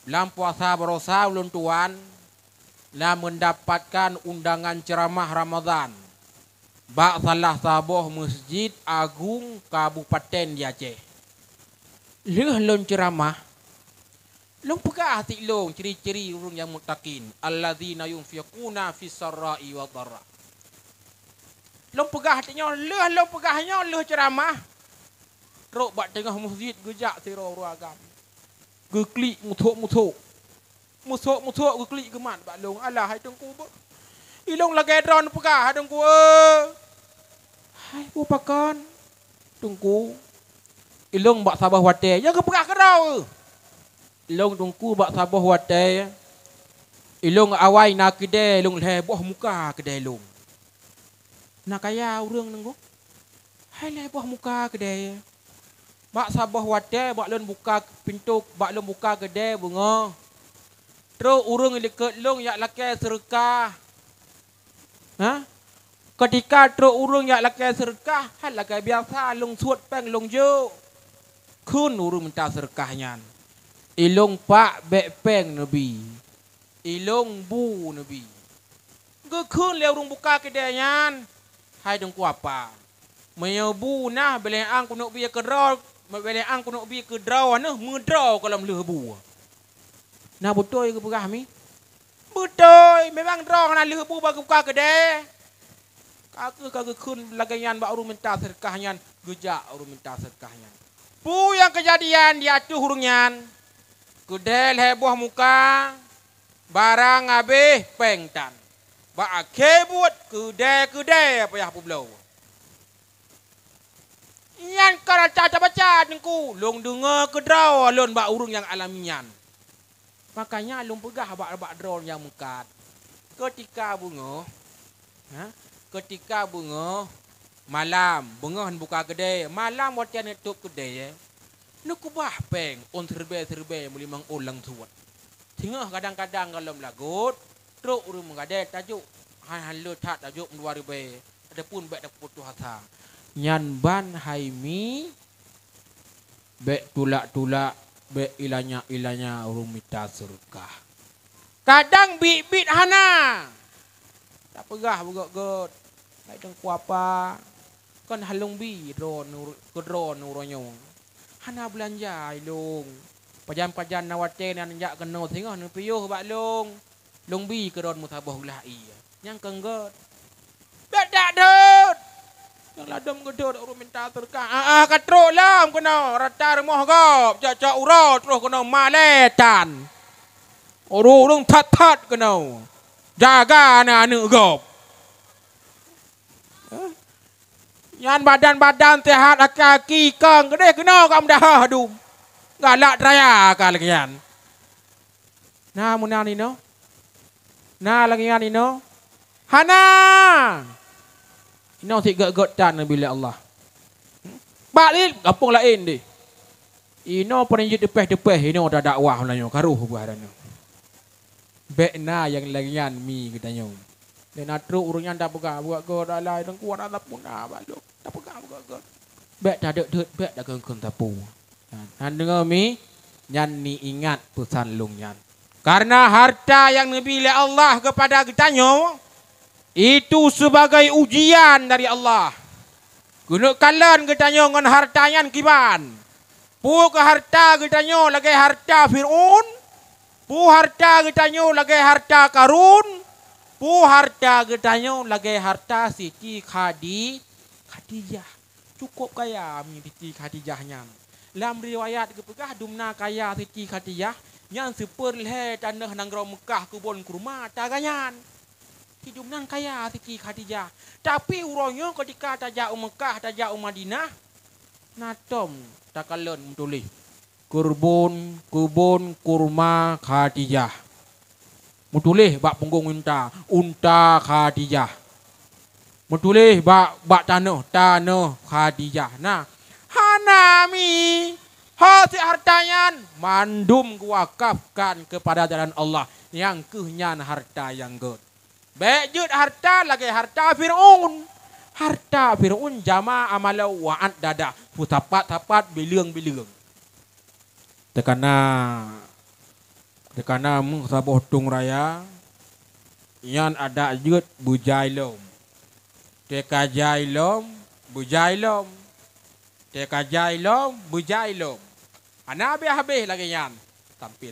Lang puasa berosa ulun tuan lah mendapatkan undangan ceramah Ramadan. Bak salah sabah Masjid Agung Kabupaten di Aceh. Leh lon ceramah. Long pegah hati long ciri-ciri urang yang muttaqin. Alladzina yunfiquna fis sarra'i wad dharra. Long pegah hatinya leh long pegahnya leh ceramah. Rok bak tengah masjid gejak sira agam. Geklik muthuk-muthuk. Muthuk-muthuk geklik gemat bak long alah hai tengku ba. Ilong lagi drone pegah tengku hai bupakan tengku. Ilong bak sabah wate ya ke pegah kerau. Ilong tengku bak sabah wate. Ilong awai nak kedai long leboh muka kedai long. Nak kaya urang nengku. Hai leboh muka kedai. Bak sabah wate bak lon buka pintu bak lon buka kedai bunga. Terus urang dekat long yak lakai serkah. Ha? Ketika terus urang yak lakai serkah, hal lakai biasa long suat peng long jo. Kun urang minta serkahnya. Ilong pak bek peng nabi. Ilong bu nabi. Ge kun le urang buka kedainya. Hai dengku apa? Meyebu nah beleang kuno bi kedra, beleang kuno bi kedra nah mudra kalau lebu. Nah betul ke pegah mi? Betul, memang drong nak lebu bagi buka kedai. Kagak kun lagayan bak urung minta sedekahnya, gejak urung minta sedekahnya. Pu yang kejadian dia tu hurungan. Kedai heboh muka, barang habis pengtan. Bak akhir buat kedai apa yang pulau. Yan kalau caca baca nengku, long dengar kedraw lon bak urung yang alamian. Makanya long pegah bak drone yang mukat. Ketika bunga, ketika bunga malam bunga buka kedai, malam waktu yang tutup kedai, nak kubah peng on serbe muli mang ulang suat. Tengah kadang-kadang kalau melagut, terus urung mengadai tajuk, halu tak tajuk 2000, adapun bek dak putus asa. Nyan ban haimi bek tulak-tulak bek ilanya urung minta surkah. Kadang bit hana. Tak pegah begot-got. Lai tengku apa? Kan halung bi drone uronyo. Hana belanja ilung. Pajan-pajan nawate nan jak kena tengah nu piyuh bak long. Long bi ke ron mutabah lahi. Yang kenggot. Bek dak dot. Yang ladam gedor urung minta surkah. Katruk lam kena rata rumah gop. Cak urut terus kena maletan. Urung tat-tat kena. Jaga anak-anak gop. Yan badan-badan sehat kaki keng gede kena kam dah adu. Galak raya ka lagi yan. Nah mun ni no. Nah lagi yan no. Hana. Ino si gak tan bila Allah. Balik kampung lain deh. Ino penjit depeh-depeh ino dah dakwah nanyo karuh buah dan. Bekna yang lagian mi katanya. Dan atru urungnya dah pegang buat god alai dan kuat ada punah balok. Dah pegang buat god. Bek dah dek bek dah kengkeng tapu. Han dengar mi nyan ni ingat pesan lung nyan. Karena harta yang Nabi Allah kepada katanya itu sebagai ujian dari Allah. Guna kalian katanya dengan hartanya kiban. Pu ke harta katanya lagi harta Fir'aun. Pu harta katanya lagi harta Karun. Pu harta katanya lagi harta Siti Khadijah. Cukup kaya mi Siti Khadijahnya. Dalam riwayat kepegah dumna kaya Siti Khadijah Nyan super le tanah nanggro Mekah kebun kurma taganyan. Hidup nan kaya Siti Khadijah. Tapi uronyo ketika tajak Mekah, tajak Madinah, natom takalan tulis kebun kurma Khadijah. Mutulih bak punggung unta Khadijah. Mutulih bak tanah Khadijah. Nah, hanami hati hartayan mandum kuwakafkan kepada jalan Allah yang kehnyan harta yang good. Bejut harta lagi harta Fir'aun. Harta Fir'aun jama amalau wa'at dada. Putapat-tapat bilang-bilang. Tekana mung saboh tung raya. Yan ada jut bujailom. Tekajailom bujailom. Tekajailom bujailom. Habis lagi yan. Tampi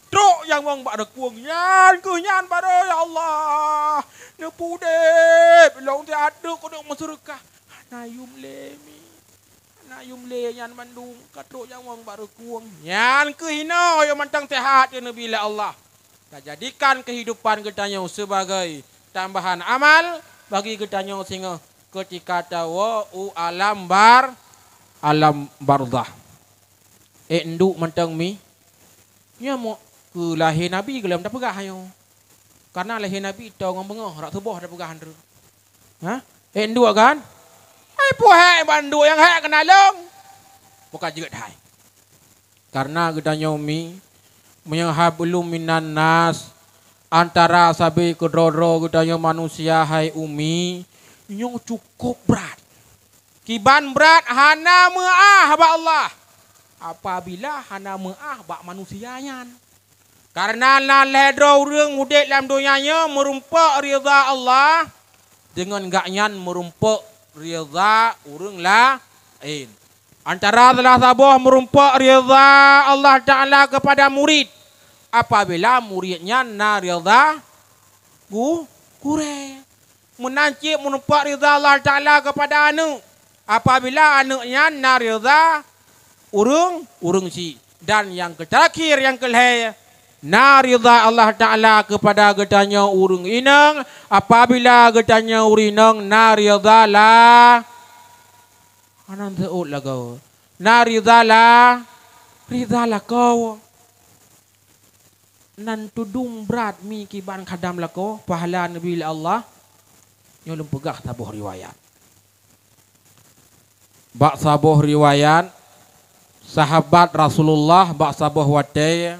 truk yang wong bak kuang yan ke yan baro ya Allah. Ne pudep long ti aduk kodok masurkah. Nayum lemi. Nayum le yan mandung katruk yang wong bak kuang. Yan ke hina yo mantang sehat ya Nabi Allah. Tak jadikan kehidupan kita sebagai tambahan amal bagi kita singa ketika tawa alam barzah. Enduk mantang mi. Nya mau ke lahir Nabi ke dalam tak pegah ayo. Karena lahir Nabi tahu ngam bengah rak tubuh dak pegah handre. Ha? Enduk kan? Ai puhai bandu yang hai kena long. Bukan jegat hai. Karena kita mi menyahab belum minan nas antara sabi kedoro kita manusia hai umi nyong cukup berat. Kiban berat hana meah ba Allah. Apabila hana meah bak manusianya. Karena ledro urang udek dalam dunianya merumpak ridha Allah dengan gaknyan merumpak ridha urang lain. Antara salah sabuh merumpak ridha Allah Ta'ala kepada murid. Apabila muridnya na ridha kure. Menancip merumpak ridha Allah Ta'ala kepada anak. Apabila anaknya na ridha urung si. Dan yang terakhir yang kelihaya naridha Allah Ta'ala kepada getanya urung inang. Apabila getanya urinang naridha la anan seut lah kau. Naridha la ridha lah kau. Nan tudung berat mi kiban khadam lah kau. Pahala Nabi Allah yang lempegah sabuh riwayat. Bak sabuh riwayat sahabat Rasulullah bak sabuh wadai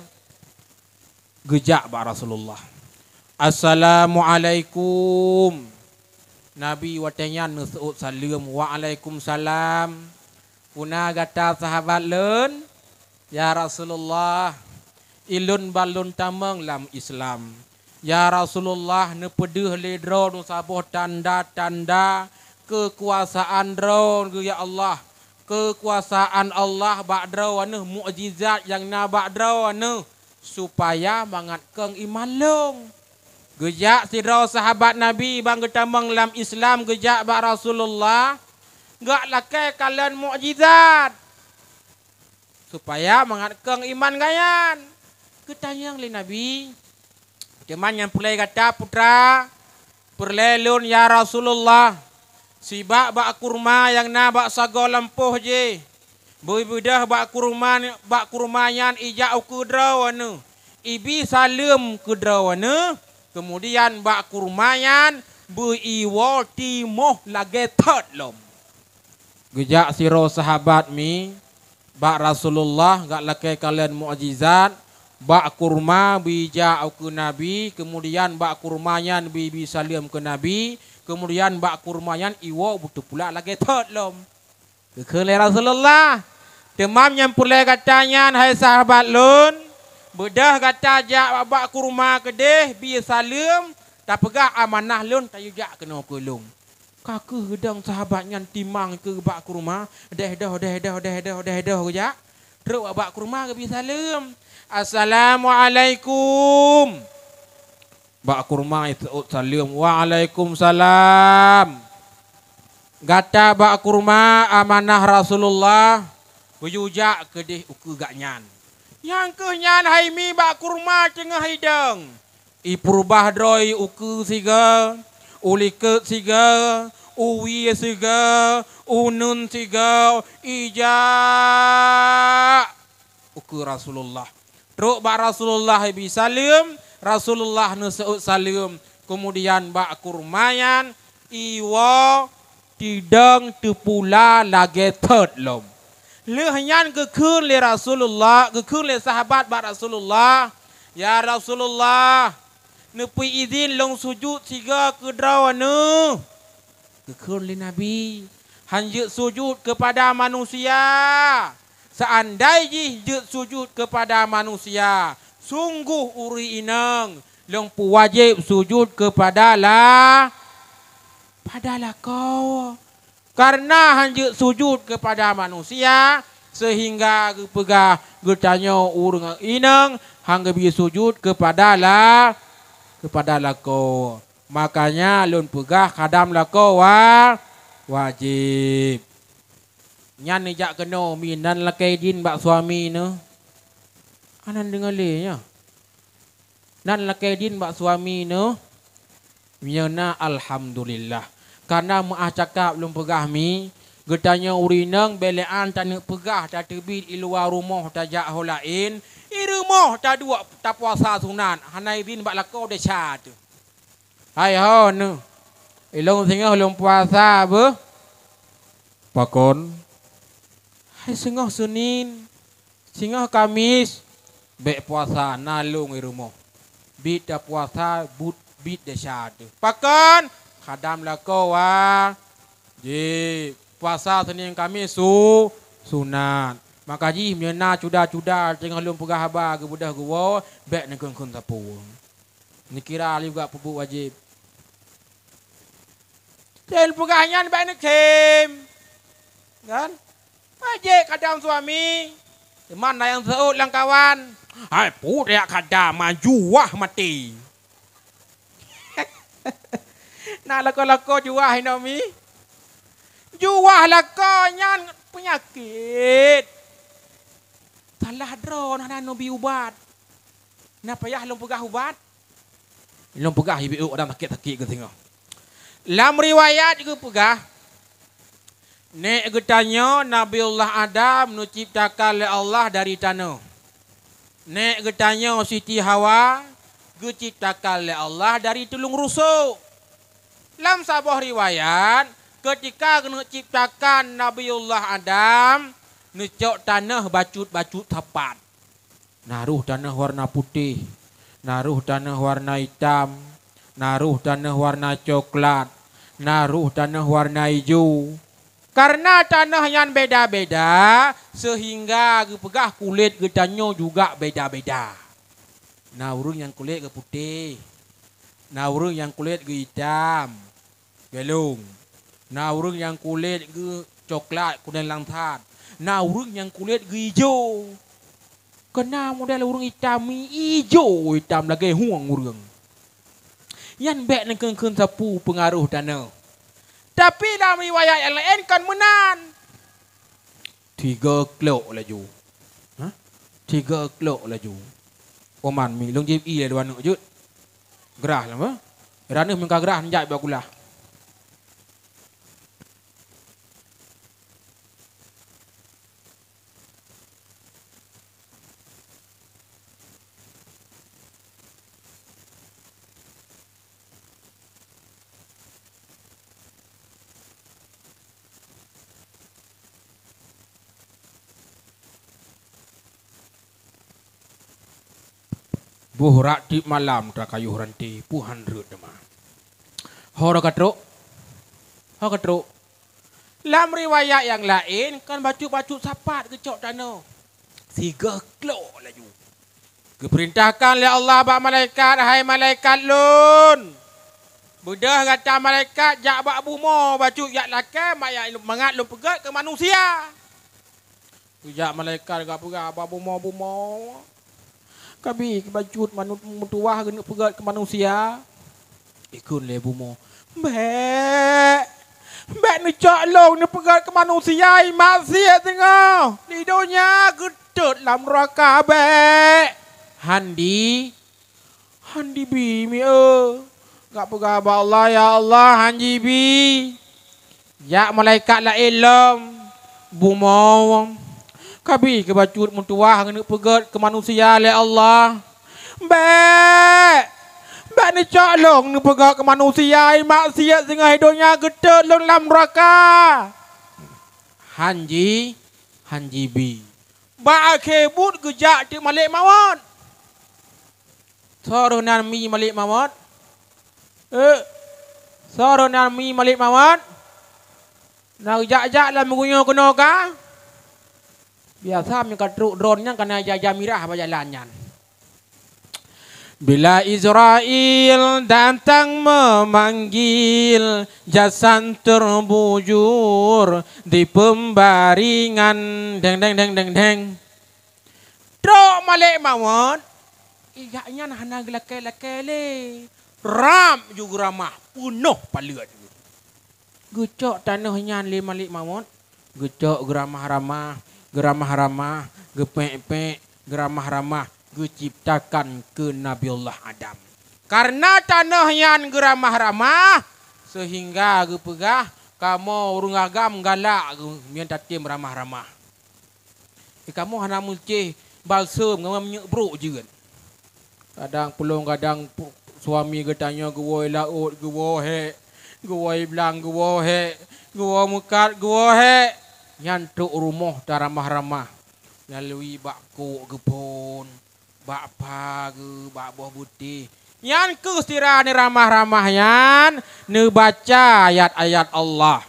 gejak bak Rasulullah. Assalamualaikum. Nabi wadainya nusuut salam. Waalaikumsalam. Puna gata sahabat len. Ya Rasulullah. Ilun balun tamang lam Islam. Ya Rasulullah nepedih ledro nu sabuh tanda-tanda kekuasaan dron ya Allah. Kekuasaan Allah ba'draw anu mukjizat yang na ba'draw anu supaya mangatkeung iman long. Gejak sira sahabat Nabi bang getamang lam Islam gejak ba Rasulullah gak lakai kalian mukjizat supaya mangatkeung iman gayan. Ketanyang li Nabi. Cuman yang pulai kata putra perlelun ya Rasulullah. Si bak kurma yang na bak sago lampuh je. Bebudah bak kurmanyan ijak kudraw anu. Ibi salim kudraw anu. Kemudian bak kurmanyan beiwo timoh lagi thot lom. Gejak siro sahabat mi bak Rasulullah gak lakai kalian mukjizat. Bak kurma bijak ke Nabi. Kemudian bak kurmanyan bibi salim ke Nabi. Kemudian bak kurmayan iwo butuh pula lagi thot lom. Kekelai Rasulullah. Demam yang pulai katanya hai sahabat lun. Bedah kata jak bak kurma kedeh bi salim. Tak pegah amanah lun tayu jak kena pelung. Kakak gedang sahabatnya timang ke bak kurma. Dah kejak. Terus bak kurma ke bi salim. Assalamualaikum. Bak kurma itu salam. Waalaikumsalam. Gata bak kurma amanah Rasulullah. Bujujak kedih uku gaknyan. Yang kenyan hai mi bak kurma cengah hidang. I purbah droi uku siga, ulike siga, uwi siga, unun siga, ija uku Rasulullah. Truk bak Rasulullah bi salim, Rasulullah nuseut salim. Kemudian bak kurmayan, iwa tidang tepula lagi third lom. Lehanyan kekun le Rasulullah, kekun le sahabat bak Rasulullah. Ya Rasulullah, nepi izin long sujud tiga kedraw anu. Kekun le Nabi, hanjut sujud kepada manusia. Seandainya je sujud kepada manusia, sungguh uri inang long pu wajib sujud kepada padalah kau. Karena hanjut sujud kepada manusia sehingga pegah getanya urang inang hangga bi sujud kepada kau. Makanya lun pegah kadam kau wajib. Nyan ni jak kena minan lakai din bak suami ne. Anan dengar le nya. Nan lakai din bak suami ne. Miana alhamdulillah. Karena maah cakap belum pegah mi, getanya urinang belean tak nak pegah tak terbit di luar rumah tak jak holain, i rumah tak dua tak puasa sunat, hanai din bak lakau dah cat. Hai ho nu. Ilong singah belum puasa apa? Pakon. Hai singah Senin, singah Kamis, bek puasa nalung di rumah. Bit tak puasa, bit dah cat. Pakon. Khadam lakau ji puasa Senin Khamis sunat. Maka ji menyena cuda-cuda tengah lum pegah haba ke budah gua bek nak kun sapu. Ni kira juga pupu wajib. Tel pegahnya bek nak kem. Kan? Wajib kadam suami. Mana yang seut lang kawan? Hai put ya kadam maju wah mati. Nak lako-lako juah mi. Juah lako nyan penyakit. Salah dron ada nabi ubat. Nak payah long pegah ubat. Long pegah ibu orang sakit-sakit ke tengok. Lam riwayat juga pegah. Nek getanya Nabiullah Adam nu ciptakan oleh Allah dari tanah. Nek getanya Siti Hawa diciptakan oleh Allah dari tulung rusuk. Dalam sebuah riwayat, ketika kena ciptakan Nabiullah Adam, necok tanah bacut-bacut tepat. Naruh tanah warna putih, naruh tanah warna hitam, naruh tanah warna coklat, naruh tanah warna hijau. Karena tanah yang beda-beda, sehingga pegah kulit getanya juga beda-beda. Nah, urung yang kulit ke putih. Nah, urung yang kulit ke hitam, gelung. Nah, urung yang kulit ke coklat, kuning langtat. Nah, urung yang kulit ke hijau. Kena model urung hitam, hijau hitam lagi huang urung. Yang bek nak kena sapu pengaruh tanah. Tapi dalam riwayat yang lain kan menan. 3 kilo laju. 3 kilo laju. Oman mi long jib i le duan jut. Gerah lah apa? Rana muka gerah njai bakulah. Buhrak di malam tak kayu ranti puhan rut dema. Hora katruk. Hora katruk. Dalam riwayat yang lain kan baju-baju sapat kecok tanah. 3 kilo laju. Keperintahkan oleh Allah bak malaikat, hai malaikat lun. Budah kata malaikat jak bak bumo baju yak lakai mak mangat lu pegat ke manusia. Jak malaikat gak pegat bak bumo. Kami kebacut mutuah kena pegat ke manusia. Ikun le bumo. Bek ni cak long ni pegat ke manusia. Maksiat tengah. Lidonya gedut lam neraka be. Handi bi mi gak pegah Allah ya Allah hanji bi. Ya malaikat la ilm bumau kabi ke bacut muntuah ngene pegat ke manusia le Allah. Be ni colong ni pegat ke manusia maksiat singah hidupnya gede long lam neraka. Hanji bi. Ba kebut gejak di malik mawat. Soronan mi malik mawat. Soronan mi malik mawat. Nak jak-jak lah mengunyah kena ka. Biasa mereka truk drone-nya kena jajah mirah berjalannya. Bila Israel datang memanggil, jasan terbujur di pembaringan. Deng. Truk malik mawat. Igaknya nak hana gelakai-lakai le. Ram juga ramah. Punuh palut. Gecok tanahnya le malik mawat. Gecok geramah-ramah. Gepek-pek, geramah-ramah, geciptakan ke Nabiullah Adam. Karena tanah yang geramah-ramah, sehingga gepegah kamu urung agam galak mian tatim ramah-ramah. Kamu hana mulcih balsem ngam menyebruk juga. Kadang pulung kadang suami getanya gewoi laut, gewoi belang, gewoi mukat, gewoi nyantuk rumah taramah-ramah lalui bakku gepon bak pagi bak buah putih yan ke stirani ramah-ramah yan ne baca ayat-ayat Allah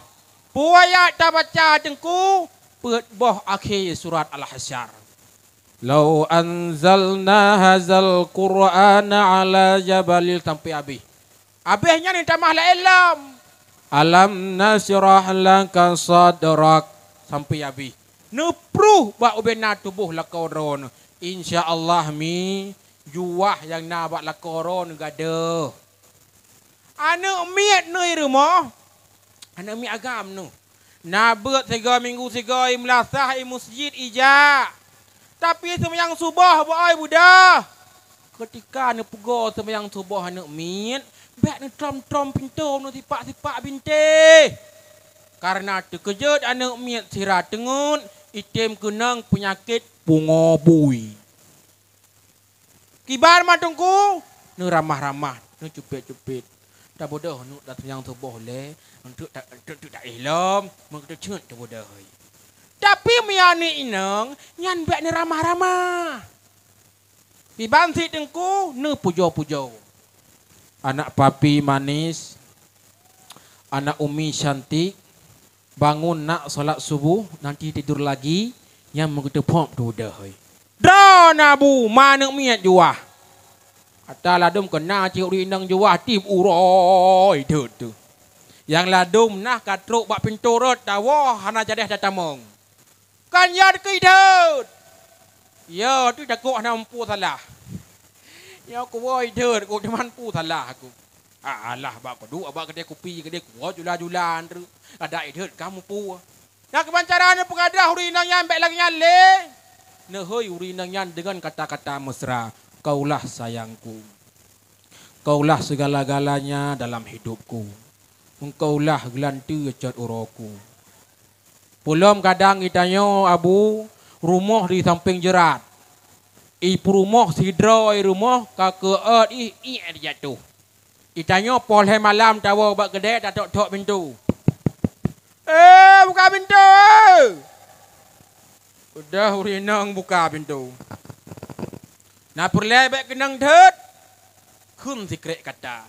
puayat tak baca dengku pet boh akhir surat Al-Hasyr. Lau anzalna hazal Qur'ana ala jabalil sampai habisnya ni tamah la ilam alam nasyrah laka sadrak sampai habis. Nepruh bak ubena tubuh lakoron. InsyaAllah mi juah yang nak bak lakoron gada. Anak miat ni rumah. Anak mi agam nu. Nabut 3 minggu 3 melasah masjid ijak. Tapi sembahyang subuh boy budak. Ketika ni pego sembahyang subuh anak miat, bak ni trom-trom pintu nu tipak-tipak binte. Karena terkejut anak miat sirat tengun, item kenang penyakit pungobui. Kibar matungku, nu ramah-ramah, nu cupit-cupit. Tak bodoh nu dah yang tubuh le, untuk tak ilm, mengkata cut tak bodoh. Tapi miani inang, nyan bak ni ramah-ramah. Kibar si tengku, nu pujo-pujo. Anak papi manis, anak umi cantik. Bangun nak solat subuh, nanti tidur lagi, yang mengkata pom tu dah. Dah nabu, mana miat juah. Kata ladum kena cik rindang juah, tim uroi tu. Yang ladum nah katruk bak pintu rot, tawah hana jadeh datamong. Kan yad ke idut. Ya, tu takut hana mampu salah. Ya, aku woi idut, aku mampu salah aku. Alah bak keduk abak kedai kopi kedai kuah julan-julan tu. Ada idut kamu pu. Nak kebancaran pengadah urinang yang baik lagi nyale. Nehoi urinang yang dengan kata-kata mesra. Kaulah sayangku. Kaulah segala-galanya dalam hidupku. Engkaulah gelantu cat uroku. Pulam kadang itanya abu rumah di samping jerat. Ipu rumah sidra rumah kakak jatuh. Itanya poleh malam tawa bak kedai tak tok pintu. Buka pintu. Udah urinang buka pintu. Nak perlai bak kenang dhet. Kun sikret kata.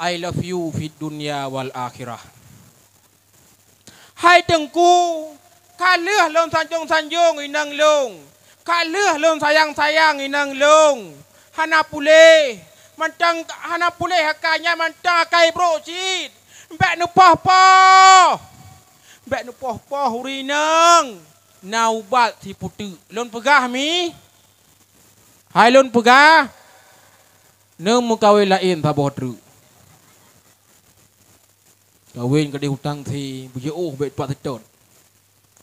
I love you fit dunia wal akhirah. Hai tengku, kalih lon sanjung-sanjung inang long. Kalih lon sayang-sayang inang long. Hana pulih. Mantang hana pulih hakanya mantang kai brocit. Bek nu poh-poh. Bek nu poh-poh urinang. Naubat si putu. Lon pegah mi. Hai lon pegah. Nemu kawin lain tak bodoh. Kawin ke di hutang si bujau bet pak tetot.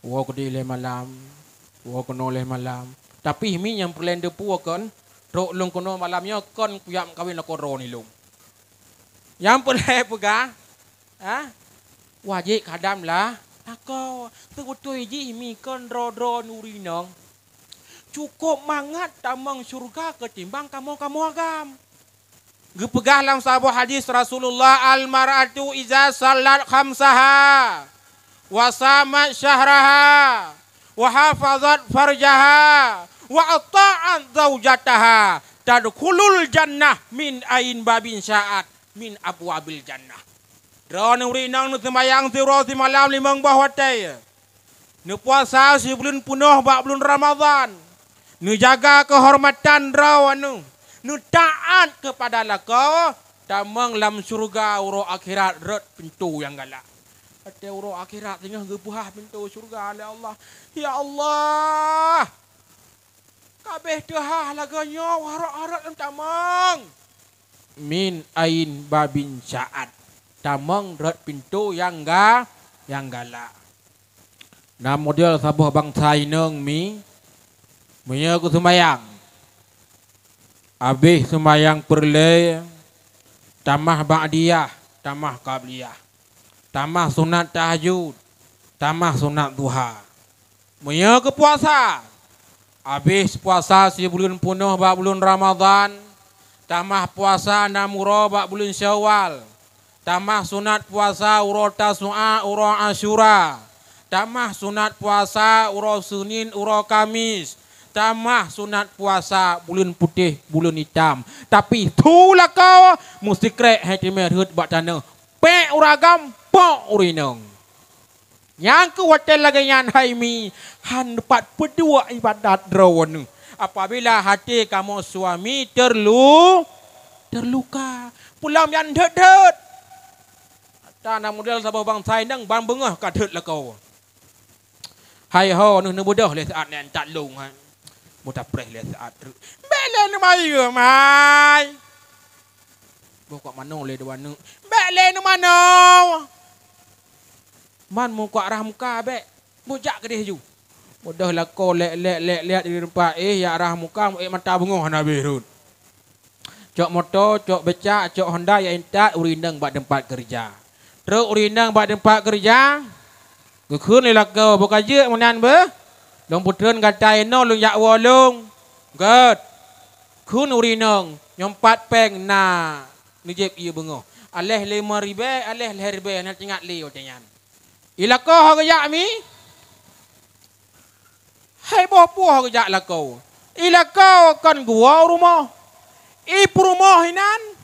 Wa ke di le malam. Wa ke no le malam. Tapi mi yang perlenda pua kon, rok long kono malamnya kon kuyam kawin lako ro ni long. Yang perle pega, wajib kadam lah. Ako, betul ji mi kon ro nuri nong. Cukup mangat tamang surga ketimbang kamu agam. Gepegah dalam sebuah hadis Rasulullah al-mar'atu iza salat khamsaha wa samat syahraha wa hafazat farjaha wa ata'at zaujataha tadkhulul jannah min ain babin sya'at min abwabil jannah. Ron uri nang nu sembayang zero si malam limang bahwatai. Nu puasa si bulan penuh bak bulan Ramadan. Nu jaga kehormatan rawanu. Nu taat kepada lako tamang lam surga uro akhirat red pintu yang galak. Ate uro akhirat tengah gebuah pintu surga oleh Allah. Ya Allah. Kabeh dehah laganya harap-harap tamang. Min ain babin syaat. Tamang red pintu yang galak. Nah model sabuh bangsa ineng mi. Punya aku sembayang. Habis sembahyang perle, tamah ba'diyah, tamah qabliyah, tamah sunat tahajud, tamah sunat duha. Punya ke puasa. Habis puasa sebulan penuh bak bulan Ramadan, tamah puasa 6 uro bak bulan Syawal, tamah sunat puasa uro Tasu'a, uro Asyura, tamah sunat puasa uro Senin, uro Kamis. Tamah sunat puasa bulan putih, bulan hitam. Tapi itulah kau mesti krek hati merhut bak tanah. Pek uragam, pok urinong. Yang ke hotel lagi yang haimi. Han dapat berdua ibadat drawan. Apabila hati kamu suami terluka. Pulang yang dhet. Tanah model sabah bangsa nang bang bengah kadhet lah kau. Hai ho nu bodoh le saat nan tak lung ha. Mudah preh lihat saat bele ni mai. Bokok mano le dewan nu. Bele ni mano. Man muka arah muka be. Bujak ke dia ju. Mudah lah kau lihat di tempat ya arah muka mata bengah na berut. Cok motor, cok becak, cok Honda ya intat urindang bak tempat kerja. Terus urindang bak tempat kerja. Gekun le lah kau bekerja menan be. Long putren kata eno long yak wolong. Gad. Kun urinong nyompat peng na nijep iya bengoh. Aleh 5,000, aleh 2,000 nak tingat li otenyan. Ilako ha yak mi. Hai boh puah yak lako. Ilako kan gua rumah. Ipu rumah hinan.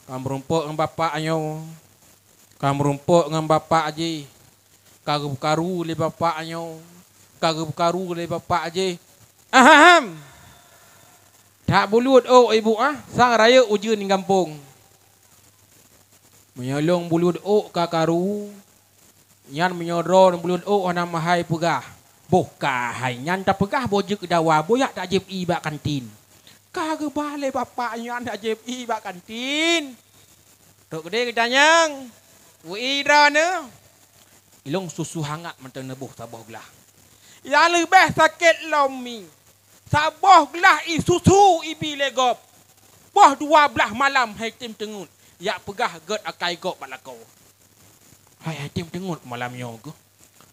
Kam rumpuk dengan bapak anyo. Kam rumpuk dengan bapak aji. Karu le bapak anyo. Karu le bapak aje. Aham. Tak bulut ibu sang raya ujun di kampung. Menyolong bulut karu. Nyan menyoron bulut nama hai pegah. Boka hai nyan tak pegah boje ke dawa boyak tak jep i bak kantin. Kage bale bapak nyan tak jep i bak kantin. Tok gede ketanyang. Ui drone. Ilong susu hangat mentang nebuh tabuh gelah. Yang lebih sakit lomi. Sabah gelah susu ibi legop. Boh 12 malam hai tim tengut. Ya pegah ged akai gop balakau. Hai tim tengut malam nyogo.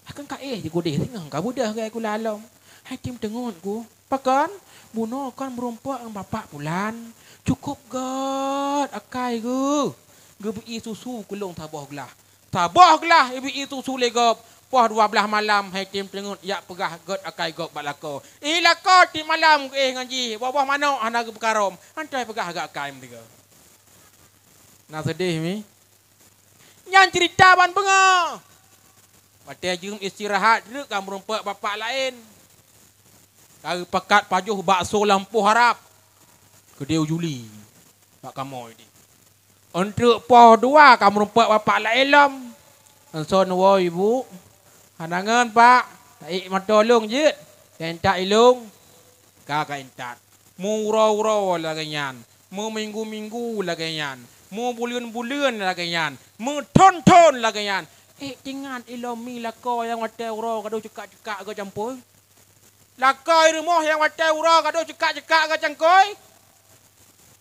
Akan ka je godeh tengah ka budah gai ku lalom. Hai tim tengut ku. Pakan buno kan merompak ang bapak bulan. Cukup ged akai ge. Ge susu kulung tabah gelah. Tabah gelah ibi susu legop. Poh 12 malam hai tim tengut ya pegah god akai god balako. Ilako ti malam ngaji. Bawah mana anak berkarom. Antai pegah agak akai mereka. Nak sedih mi. Yang cerita ban benga. Batai jum istirahat dek kam rompak bapak lain. Kari pekat pajuh bakso lampu harap. Kedeu Juli. Pak kamu ini. Untuk poh 2 kam rompak bapak lain lam. Anson wo ibu. Hanangan pak, taik matolong je. Kentak ilung, kakak entat. Mu uro-uro laganyan, mu minggu-minggu laganyan, mu bulan-bulan laganyan, mu ton-ton laganyan. Jangan ilomi lako yang mata uro kado cekak-cekak ke campur. Lakoi rumah yang watai ura kado cekak-cekak ke cangkoi.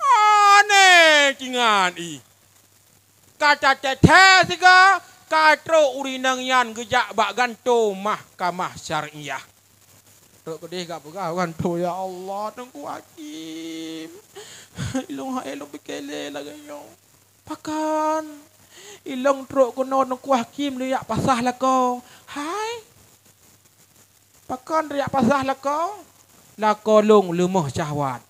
Aneh cingan i. Kata teteh siga katro urinang yan gejak bak ganto mahkamah syariah. Tok kedih gak pegah ganto ya Allah tengku hakim. Ilong ilong bekele lagi yo. Pakan. Ilong truk kono tengku hakim liak pasah lah kau. Hai. Pakan riak pasah lako. Lako long lemah syahwat.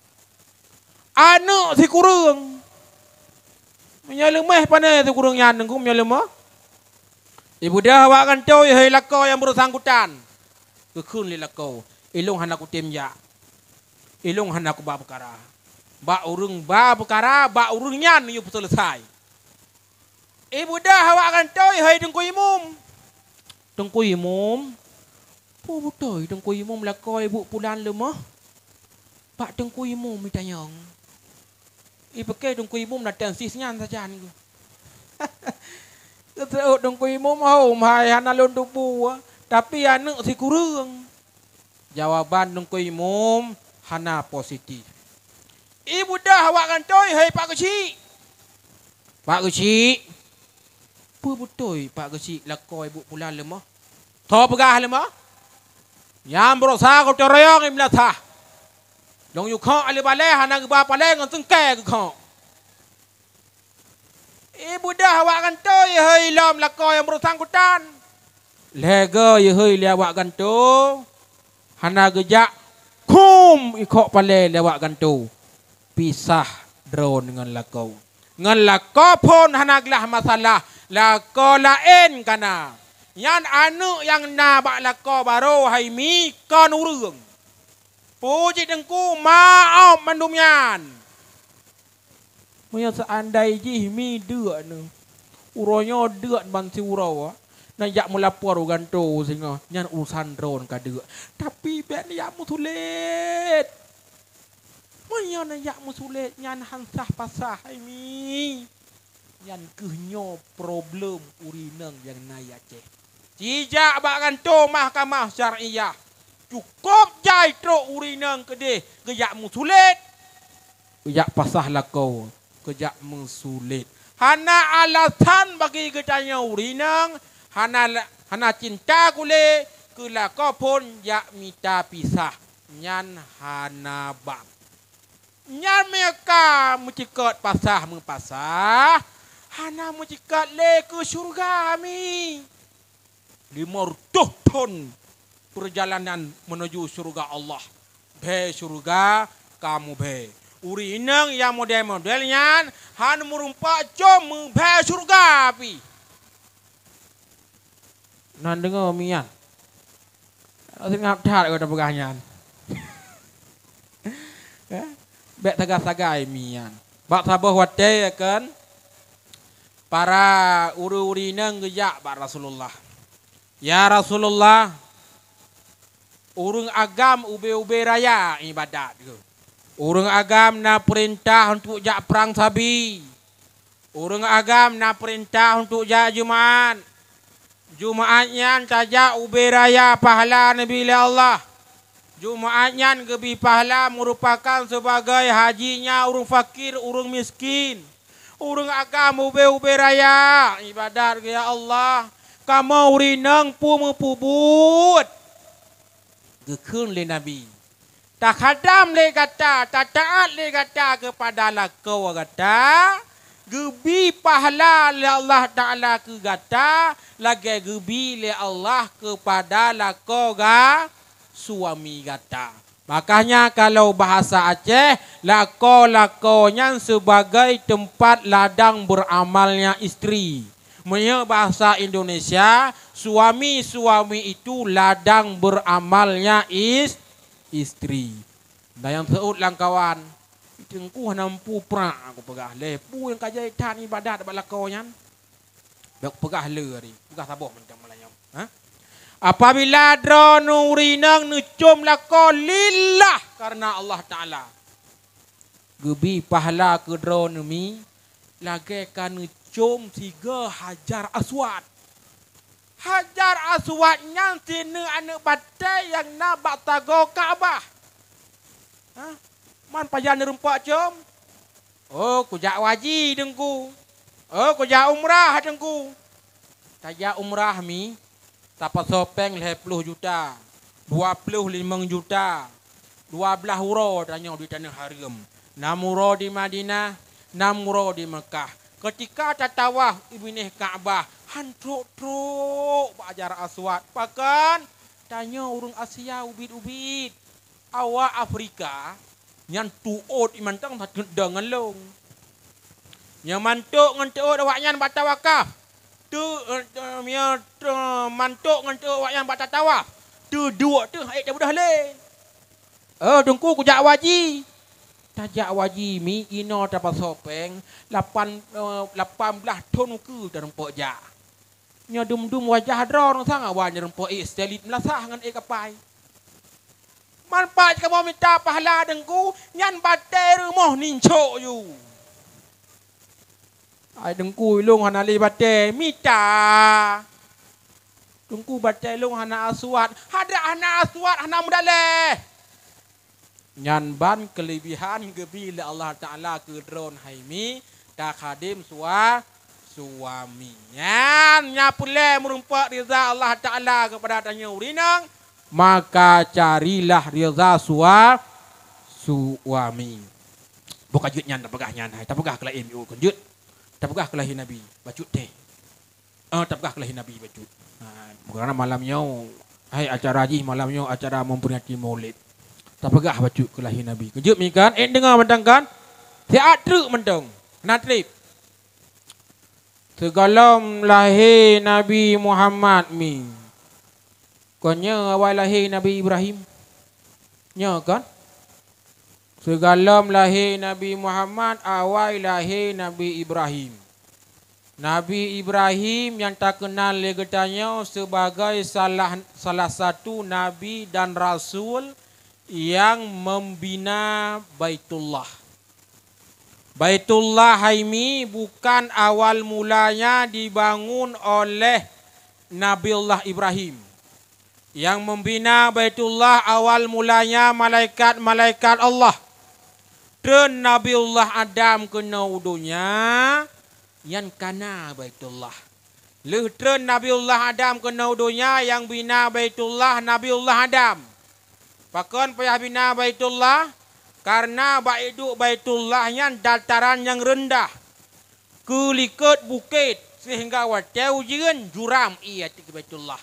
Anak si kurung. Menyalemah pana si kurung yan nengku menyalemah. Ibu dah awak kan tahu hai lako yang bersangkutan. Kekun li lako. Ilong hanaku temja. Ilong hanaku ba perkara. Ba urung ba perkara, ba urung yan yu selesai. Ibu dah awak kan tahu hai tengku imum. Tengku imum. Po betul tengku imum lakoi ibu pulan lemah. Pak tengku imum mitanyang. Pakai tengku imum nak tensis nyan saja ni. Keteruk tengku imum hom hai hana londuk buah, tapi anak si kurang. Jawaban tengku imum hana positif. Ibu dah awak kan toy hai Pak Kecik. Pak Kecik. Po betul Pak Kecik lakoi ibu pulan lemah. Tho pegah lemah. Yang berusaha kau terayang imla thah. Long yu kau ali balai hana geba balai ngan tengkai ke kau. Ibu dah awak kan toy hai lam lakau yang bersangkutan. Lega ye hai lewat ganto. Hana gejak kum ikok balai lewat ganto. Pisah drone dengan lakau. Ngan lakau pun hana gelah masalah. Lakau lain kana. Yan anu yang nabak lako baru hai mi kan urung. Puji dengku maaf mandumian. Maya seandai ji mi deuk nu. Uronya deuk ban si urau. Na yak melapor ganto singa nyan urusan drone ka deuk. Tapi bet yak mu sulit. Maya na yak mu sulit nyan hansah pasah hai mi. Yan kehnyo problem urinang yang naya ceh. Jijak bak ganto mahkamah syariah. Cukup jai truk urinang kedih. Kejak musulit. Kejak pasah lakau. Kejak musulit. Hana alasan bagi ketanya urinang. Hana cinta kule. Kelakau pun jak minta pisah. Nyan hana bab. Nyan mereka mencikat pasah mempasah. Hana mencikat le ke syurga mi. 500 ton perjalanan menuju surga Allah. Be surga kamu be. Uri inang yang model-modelnya han merumpak jom be surga api. Nan dengar mian. Aku ngap tat kau pegahnya. Bek tagas-tagai mian. Bak sabah watai kan. Para uri-uri nang gejak bak Rasulullah. Ya Rasulullah, urang agam ube-ube raya ibadat ke. Urang agam na perintah untuk jak perang sabi. Urang agam na perintah untuk jak Jumaat. Jumaatnya saja ube raya pahala Nabi Allah. Jumaatnya gebi pahala merupakan sebagai hajinya urang fakir, urang miskin. Urang agam ube-ube raya ibadat ke ya Allah. Kamu urinang pu mempubut. Gekun le Nabi. Tak hadam le kata, tak taat le kata kepada lakau kata. Gebi pahala le Allah Ta'ala ke kata. Lagi gebi le Allah kepada lakau ga suami kata. Makanya kalau bahasa Aceh, lakau-lakaunya sebagai tempat ladang beramalnya istri. Menurut bahasa Indonesia, suami-suami itu ladang beramalnya istri. Dan yang seut langkawan, tengku nampu prak aku pegah lepu yang kajai tan ibadat bak lakaunya. Bak pegah le hari, pegah saboh macam malayam. Ha? Apabila drone urinang nucum lakau lillah karena Allah Taala. Gebi pahala ke drone mi lagi kan jom 3 Hajar Aswad. Hajar Aswadnya sini anak batai yang nak batago Kaabah. Man pajan rumpak jom. Oh, kujak waji dengku. Oh, kujak umrah dengku. Tajak umrah mi. Tapa sopeng 10 juta. 25 juta. 12 euro tanya di tanah haram. 6 euro di Madinah. 6 euro di Mekah. Ketika tatawah ibnih Kaabah. Hantruk-truk Hajar Aswad. Bahkan tanya urung Asia ubit-ubit. Awak Afrika yang tuut iman tang dengan long. Yang mantuk ngan tuut awak yang batawakaf. Tu mantuk ngan tuut awak yang batatawaf. Tu dua tu ai dah mudah le. Dengku ku jak waji. Tajak waji mi ino dapat sopeng 18 ton ke dalam pok jak. Nya dum-dum wajah dron sang awan rempok stelit melasah ngan kapai. Manfaat kamu minta pahala dengku nyan batai rumah nincok you. Ai dengku ilung hana li batai mita. Dengku batai ilung hana Aswad, hada hana Aswad hana mudale. Nyan ban kelebihan gebila Allah Taala ke drone haimi tak khadim suaminya nyapule merumpak riza Allah Ta'ala kepada tanya urinang, maka carilah riza suami. Bukan jutnya tak pegahnya nah, tak pegah kelah MU kunjut. Tak pegah kelah Nabi bacut teh. Tak pegah kelah Nabi bacut. Karena malamnya hai acara haji malamnya acara memperingati Maulid. Tak pegah bacut kelah Nabi. Kunjut mi kan dengar mentang kan? Tiak truk mentang. Natrip. Segalam lahir Nabi Muhammad mi. Konya awal lahir Nabi Ibrahim. Nya kan? Segalam lahir Nabi Muhammad awal lahir Nabi Ibrahim. Nabi Ibrahim yang tak kenal legetanya sebagai salah satu nabi dan rasul yang membina Baitullah. Baitullah haimi bukan awal mulanya dibangun oleh Nabiullah Ibrahim. Yang membina Baitullah awal mulanya malaikat-malaikat Allah. Dan Nabiullah Adam kena udunya yang kana Baitullah. Lehten Nabiullah Adam kena udunya yang bina Baitullah Nabiullah Adam. Bahkan payah bina Baitullah karena Baitullah yang dataran yang rendah. Kelikat bukit sehingga watau jiran juram ia ke Baitullah.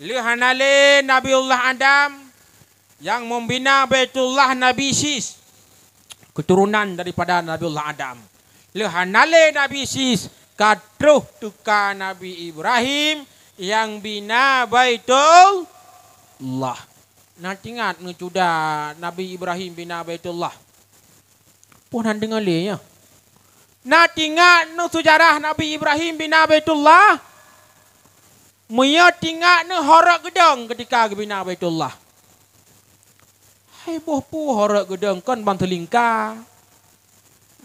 Lehanale Nabiullah Adam yang membina Baitullah Nabi Sis. Keturunan daripada Nabiullah Adam. Lehanale Nabi Sis kadruh tuka Nabi Ibrahim yang bina Baitullah. Nak ingat ngecuda Nabi Ibrahim bina Baitullah. Punan dengar le ya. Nak ingat sejarah Nabi Ibrahim bina Baitullah. Maya ingat ne horak gedang ketika bina Baitullah. Hai boh horak gedang kan bang telingka.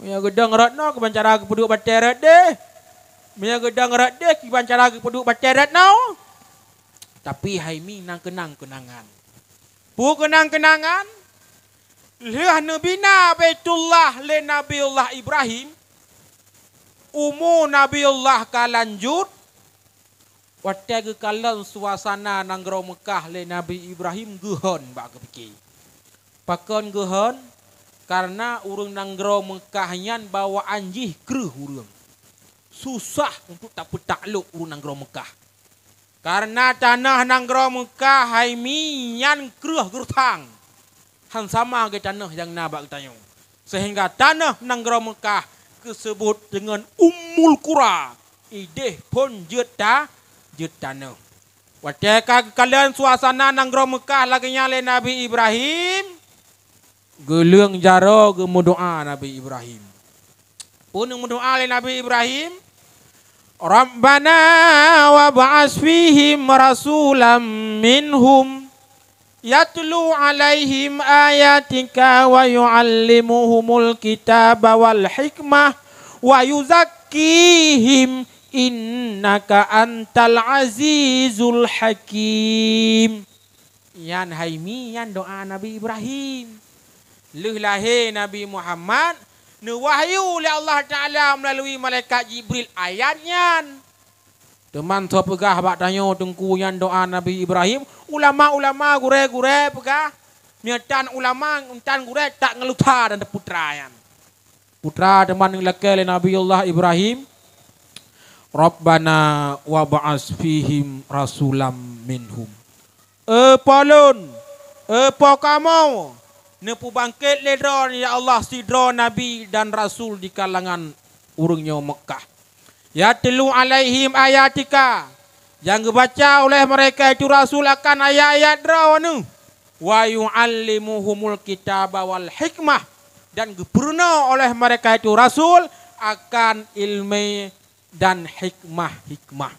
Maya gedang ratna ke bancara ke peduk bateret deh. Maya gedang rat deh ke bancara ke peduk bateret now. Tapi hai mi nang kenangan. Kenang-kenangan lihat nabina Baitullah le Nabiullah Ibrahim umur Nabiullah kalanjut watega kalan suasana nanggro Mekah le Nabi Ibrahim gehon bak kepikir pakon gehon karena urang nanggro Mekah nyan bawa anjih kreuh urang susah untuk tak takluk urang nanggro Mekah. Karena tanah nanggro Mekah haimi nyan kreuh gertang. Han sama ke tanah yang nabak tanya. Sehingga tanah nanggro Mekah disebut dengan Ummul Qura. Ideh pun jet tanah. Wateka kalian suasana nanggro Mekah lagi nyale Nabi Ibrahim. Geleung jaro gemudoa Nabi Ibrahim. Pun gemudoa le Nabi Ibrahim. Rabbana wa ba'as fihim rasulam minhum yatlu alaihim ayatika wa yuallimuhumul kitaba wal hikmah wa yuzakkihim innaka antal azizul hakim. Yan haimi yan doa Nabi Ibrahim. Leh lahir Nabi Muhammad wahyu oleh Allah Ta'ala melalui malaikat Jibril ayatnya. Teman tu pegah bak tanya tengku yang doa Nabi Ibrahim. Ulama-ulama gure-gure pegah. Miatan ulama untan gure tak ngelutar dan putra yan. Putra teman lelaki Nabi Allah Ibrahim. Rabbana wa ba'as fihim rasulam minhum. Polon. Kamu. Nepu bangkit ledron ya Allah sidro Nabi dan Rasul di kalangan urungnya Mekah. Ya telu alaihim ayatika. Yang dibaca oleh mereka itu Rasul akan ayat-ayat drawanu. Wa yu'allimuhumul kitaba wal hikmah. Dan diberikan oleh mereka itu Rasul akan ilmu dan hikmah-hikmah.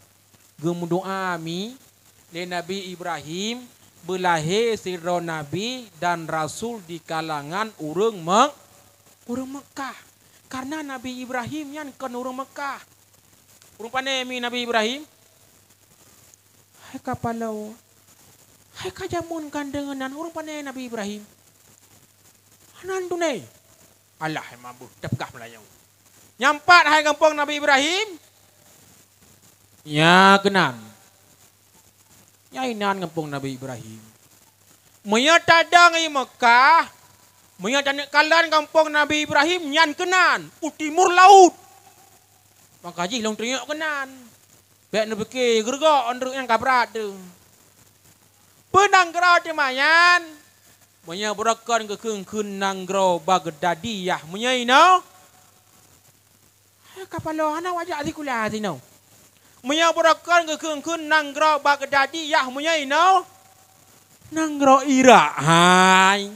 Gemudoa mi le Nabi Ibrahim belahir sirro Nabi dan Rasul di kalangan urang Mekah. Karena Nabi Ibrahim yang kan urang Mekah. Urang pandai mi Nabi Ibrahim. Hai kapalau. Hai kajamun kandenganan urang pandai Nabi Ibrahim. Hanan tunai. Allah yang mampu. Dapkah melayang. Nyampat hai kampung Nabi Ibrahim. Ya kenan. Ya inan kampung Nabi Ibrahim. Maya tadang i Mekah. Maya tanik kalan kampung Nabi Ibrahim. Nyan kenan. Timur laut. Makaji long teriak kenan. Baik nak fikir gergak ondruk yang kabrat tu. Penang gerau tu mayan. Maya berakan ke keng nanggro Baghdadiyah. Maya ino. Kapalo anak wajak si kuliah si no. Maya berakan ke keng nanggro Baghdadiyah. Maya ino. Nanggro Irak. Hai.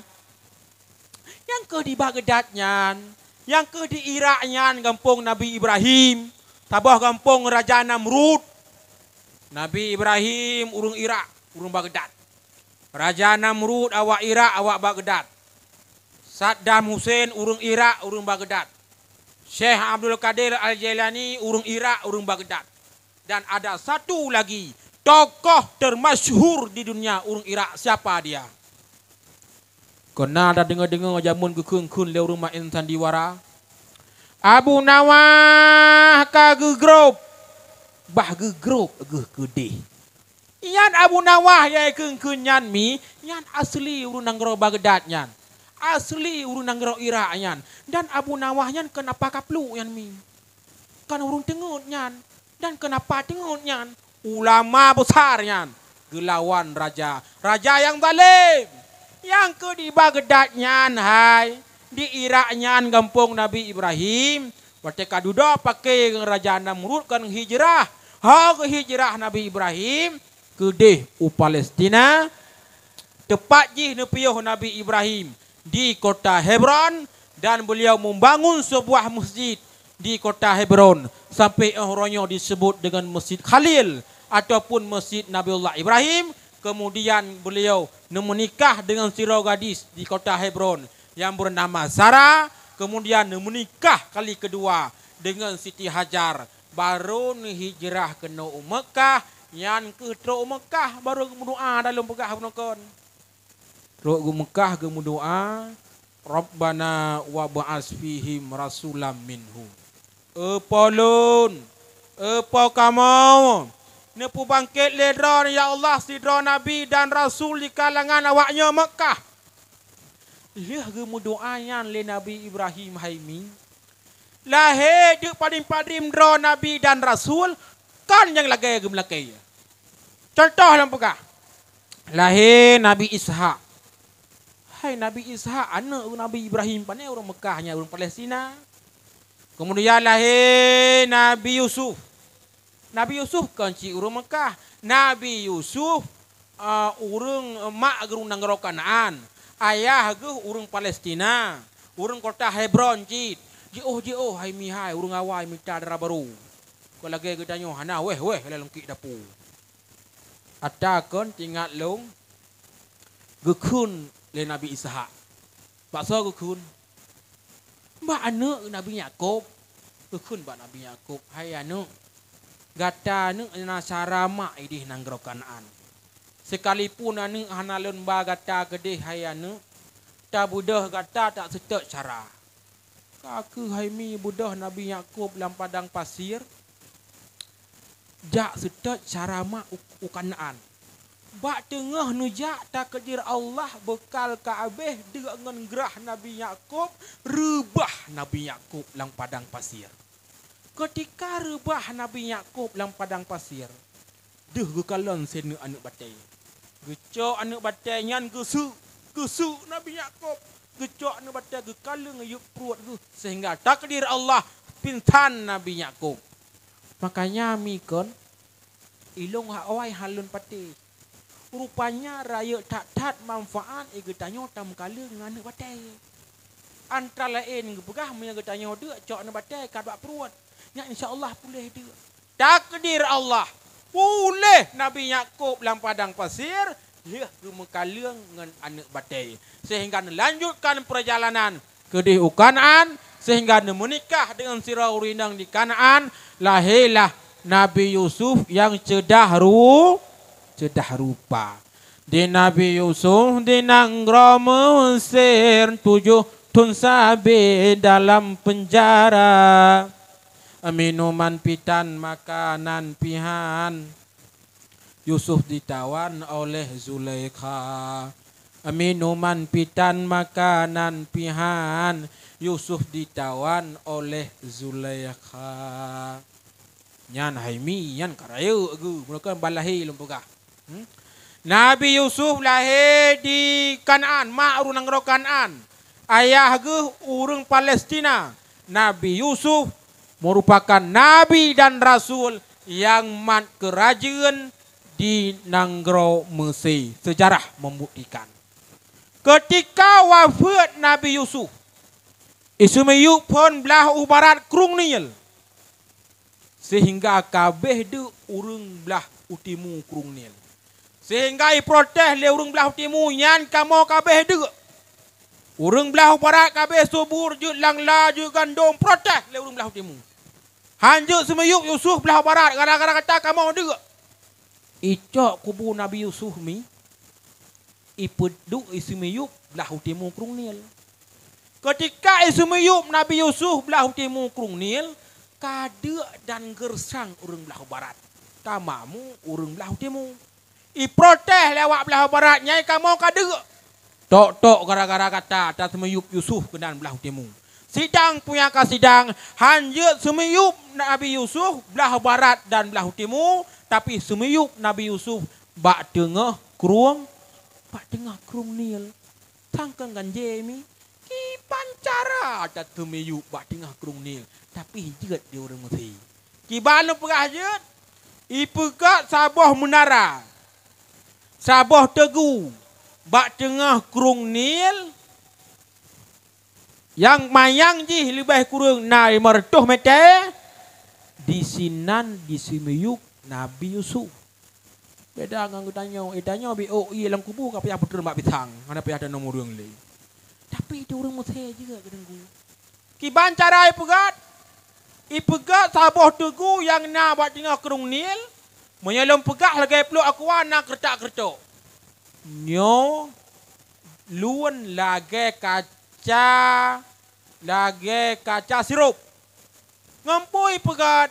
Yang ke di Baghdad nyan. Yang ke di Irak nyan kampung Nabi Ibrahim. Tabah kampung Raja Namrud. Nabi Ibrahim urung Irak, urung Baghdad. Raja Namrud awak Irak, awak Baghdad. Saddam Hussein urung Irak, urung Baghdad. Syekh Abdul Qadir Al-Jailani urung Irak, urung Baghdad. Dan ada satu lagi tokoh termasyhur di dunia urung Irak. Siapa dia? Kena ada dengar-dengar jamun kekun-kun le rumah insan diwara. Abu Nawah ka gegrop. Bah gegrop geh gede. Yan Abu Nawah ya kekun nyan mi, yan asli urun nanggro Baghdad nyan. Asli urun nanggro Irak nyan. Dan Abu Nawah nyan kenapa kaplu yan mi? Kan urun tengut nyan. Dan kenapa tengut nyan? Ulama besar nyan. Gelawan raja. Raja yang zalim. Yang ke di Baghdad nyan hai. Di Irak nyan kampung Nabi Ibrahim. Ketika duduk pakai Raja Namrud kan hijrah. Ke hijrah Nabi Ibrahim. Ke Palestina. Tepat jih nepiyuh Nabi Ibrahim. Di kota Hebron. Dan beliau membangun sebuah masjid. Di kota Hebron. Sampai akhirnya disebut dengan Masjid Khalil. Ataupun Masjid Nabiullah Ibrahim. Kemudian beliau menikah dengan sirau gadis di kota Hebron yang bernama Sarah. Kemudian menikah kali kedua dengan Siti Hajar. Baru hijrah ke Mekah. Yang ke Mekah baru berdoa dalam pegah penokon. Mekah berdoa. Rabbana wa ba'as fihim rasulam minhum. Polon. Kamu. Nepu bangkit ledron ya Allah sidro Nabi dan Rasul di kalangan awaknya Mekah. Lihat gemudoayan le Nabi Ibrahim haimi. Lahir je padim-padim dro Nabi dan Rasul. Kan yang lagi gemelakai. Contoh dalam pegah. Lahir Nabi Ishak. Hai Nabi Ishak anak Nabi Ibrahim. Pandai orang Mekahnya, orang Palestina. Kemudian lahir Nabi Yusuf. Nabi Yusuf kan cik urang Mekah. Nabi Yusuf urang mak gerung nanggro Kanaan. Ayah ge urang Palestina. Urang kota Hebron cik. Jauh hai mi hai urang awai minta darah baru. Ko lagi ge tanyo hana weh lelengki dapu. Atakan tingat long gekun le Nabi Ishak. Bakso gekun. Mbak anak Nabi Yakub. Gekun mbak Nabi Yakub. Hai anak. Gata nu nasarama idih nanggro Kanaan. Sekalipun anu hanalun ba gata gede hayanu. Ta budah gata tak setek cara. Kaku haimi budah Nabi Yakub dalam padang pasir. Jak setek cara mak Kanaan. Bak tengah nujak takdir Allah bekal Kaabah dengan gerah Nabi Yakub. Rebah Nabi Yakub dalam padang pasir. Ketika rebah Nabi Yakub dalam padang pasir, deh gekalan senu anak batai. Gecok anak batai nyan gesu Nabi Yakub. Gecok anak batai gekalan ngayup perut ge sehingga takdir Allah pintan Nabi Yakub. Makanya mikon ilung hawai halun pati. Rupanya raya tak manfaat getanyo tam kala dengan anak batai. Antara lain gepegah punya getanyo dia cok anak batai kadak perut. Ya insya-Allah boleh dia. Takdir Allah. Boleh Nabi Yakub dalam padang pasir, dia gemekalang dengan anak batai. Sehingga melanjutkan perjalanan ke di Kanaan, sehingga menikah dengan sirah urinang di Kanaan, lahirlah Nabi Yusuf yang cedah rupa. Di Nabi Yusuf di nanggro Mesir 7 tahun sabi dalam penjara. Minuman pitan makanan pihan. Yusuf ditawan oleh Zulaikha. Minuman pitan makanan pihan. Yusuf ditawan oleh Zulaikha. Nyan haimi nyan karaya gu mereka balahi lumpugah. Nabi Yusuf lahir di Kanaan, mak urang nangro Kanaan. Ayah ge urang Palestina. Nabi Yusuf merupakan nabi dan rasul yang mat kerajaan di Nanggro Mesir. Sejarah membuktikan. Ketika wafat Nabi Yusuf, Ismail pun belah barat Krung Nil. Sehingga kabeh de urang belah utimu Krung Nil. Sehingga protes le urang belah utimu nyan kamo kabeh de. Urang belah barat kabeh subur je langla je gandum protes le urang belah utimu. Hanjuk semeyuk Yusuf belah barat gara-gara kata kamu juga. Icok kubu Nabi Yusuf mi. Ipeduk semeyuk belah utimu Krung Nil. Ketika semeyuk Nabi Yusuf belah utimu Krung Nil, kada dan gersang urang belah barat. Kamamu urang belah utimu. Iprotes lewat belah barat nyai kamu kada. Tok gara-gara kata atas semeyuk Yusuf ke dan belah utimu. Sidang punya kasidang hanjut semeyup Nabi Yusuf belah barat dan belah timur, tapi semeyup Nabi Yusuf bak tengah Krung Nil. Tangkang ganje mi ki pancara ada semeyup bak tengah Krung Nil, tapi jeut dia orang Mesir. Ki banu pegah jeut ipegat sabah menara. Sabah tegu bak tengah Krung Nil. Yang mayang ji lebih kurang nai mertuh mete di sinan di simiyuk Nabi Yusuf. Beda ngang tanya BOI dalam kubu ka payah betul mak bitang. Ana payah ada nomor yang lain. Tapi itu orang Mesir juga gedengku. Ki bancara ipegat sabah tegu yang na buat tengah Krung Nil. Menyelom pegah lagi peluk aku ana kertak-kertok. Nyo luan lagi kaca sirup. Ngampui pegat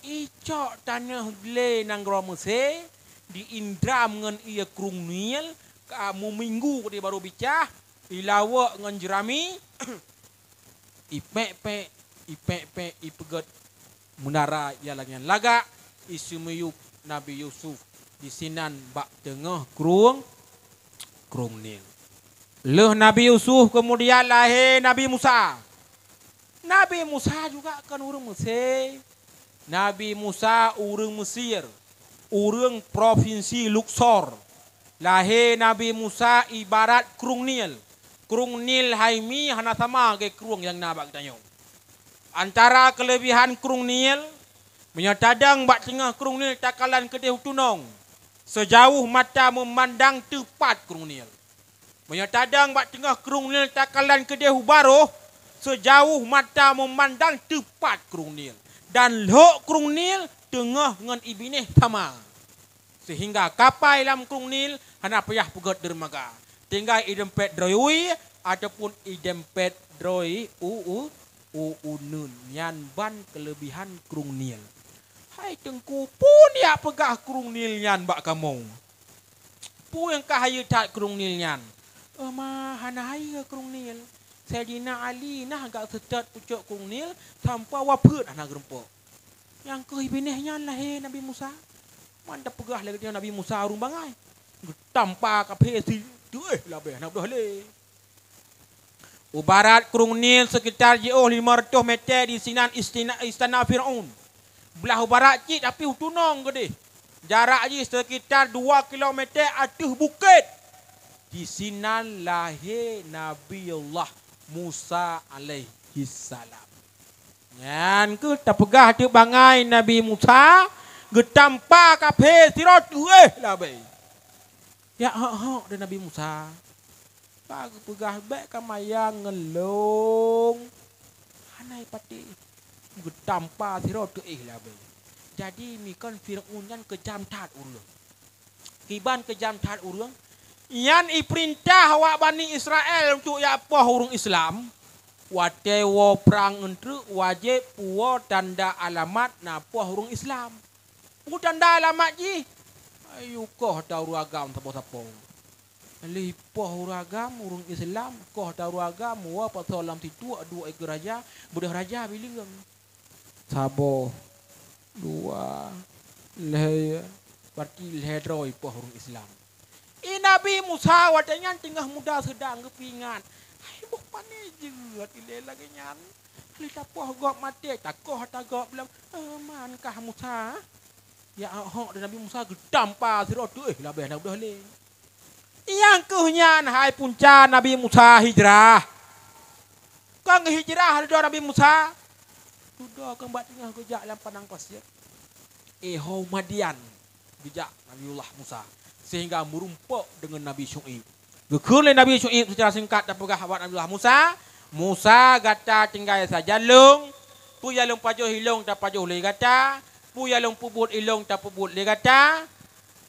icok tanah gle Nanggro Mesir di indram ngan ia Krung Nil kamu minggu dia baru bicah ilawak ngan jerami ipek ipegat menara yalangan laga isumuyup Nabi Yusuf di sinan bak tengah Krung Nil. Leh Nabi Yusuf kemudian lahir Nabi Musa. Nabi Musa juga kan orang Mesir. Nabi Musa orang Mesir. Orang provinsi Luxor. Lahir Nabi Musa ibarat Krung Nil. Krung Nil haimi hana sama ke Krung yang nabak tanya. Antara kelebihan Krung Nil, menyatadang bak tengah Krung Nil takalan kedeh tunong. Sejauh mata memandang tepat Krung Nil. Menyatadang bak tengah Krung Nil takalan kedeh baroh sejauh mata memandang tepat Krung Nil. Dan lok Krung Nil tengah dengan ibinih tama. Sehingga kapal dalam Krung Nil hana payah pugat dermaga. Tinggal idempet droi ataupun idempet droi unun yan ban kelebihan Krung Nil. Hai tengku pun ya pegah Krung Nil yan bak kamu. Pu yang kahaya tak Krung Nil yan. Mah hana hai ke Krung Nil. Sayyidina Ali nah agak setat pucuk Krung Nil tanpa waput anak gerempok. Yang kehibinihnya lahir Nabi Musa. Manda pegah lagi dia Nabi Musa urung bangai. Tanpa kaphe si tueh labeh nak dah le. Ubarat Krung Nil sekitar jauh 500 meter di sinan istana Firaun. Belah barat cik tapi utunong gede. Jarak je sekitar 2 kilometer atas bukit. Di sinan lahir Nabiullah Musa alaihi salam. Yan ke tak pegah tu bangai Nabi Musa getampa kafe sirot labai. Ya hok dan Nabi Musa. Pag pegah baik kamayang ngelong. Hanai pati getampa sirot labai. Jadi mikon Firaun yan kejam tat urang. Kiban kejam tat urang. Yan iperintah awak Bani Israel untuk ya apa urang Islam. Watewo perang untuk wajib puwa tanda alamat napa urang Islam. Tanda alamat ji. Ayo koh tahu agam sapa-sapa. Lipah uragam urang Islam koh tahu agam wa pasolam situ dua ekor raja budak raja biling. Sabo dua leh parti ledroi poh urang Islam. Nabi Musa watanya tengah muda sedang kepingan. Ai buh pane jeut ile lagi nyan. Lita poh gok mati tak koh tak gok belum. Mankah Musa? Ya hok dan Nabi Musa gedampa sirot labeh nak dah le. Yang kehnyan hai punca Nabi Musa hijrah. Kang hijrah ada Nabi Musa. Sudah kang bat tengah gejak dalam padang pasir. Ho Madian gejak Nabiullah Musa sehingga merumpok dengan Nabi Syuaib. Gekul Nabi Syuaib secara singkat dan pegah awak Nabiullah Musa. Musa gata tinggal saja lung. Pu yalung pajuh hilong tak pajuh le gata. Pu yalung pubut ilong tak pubut le gata.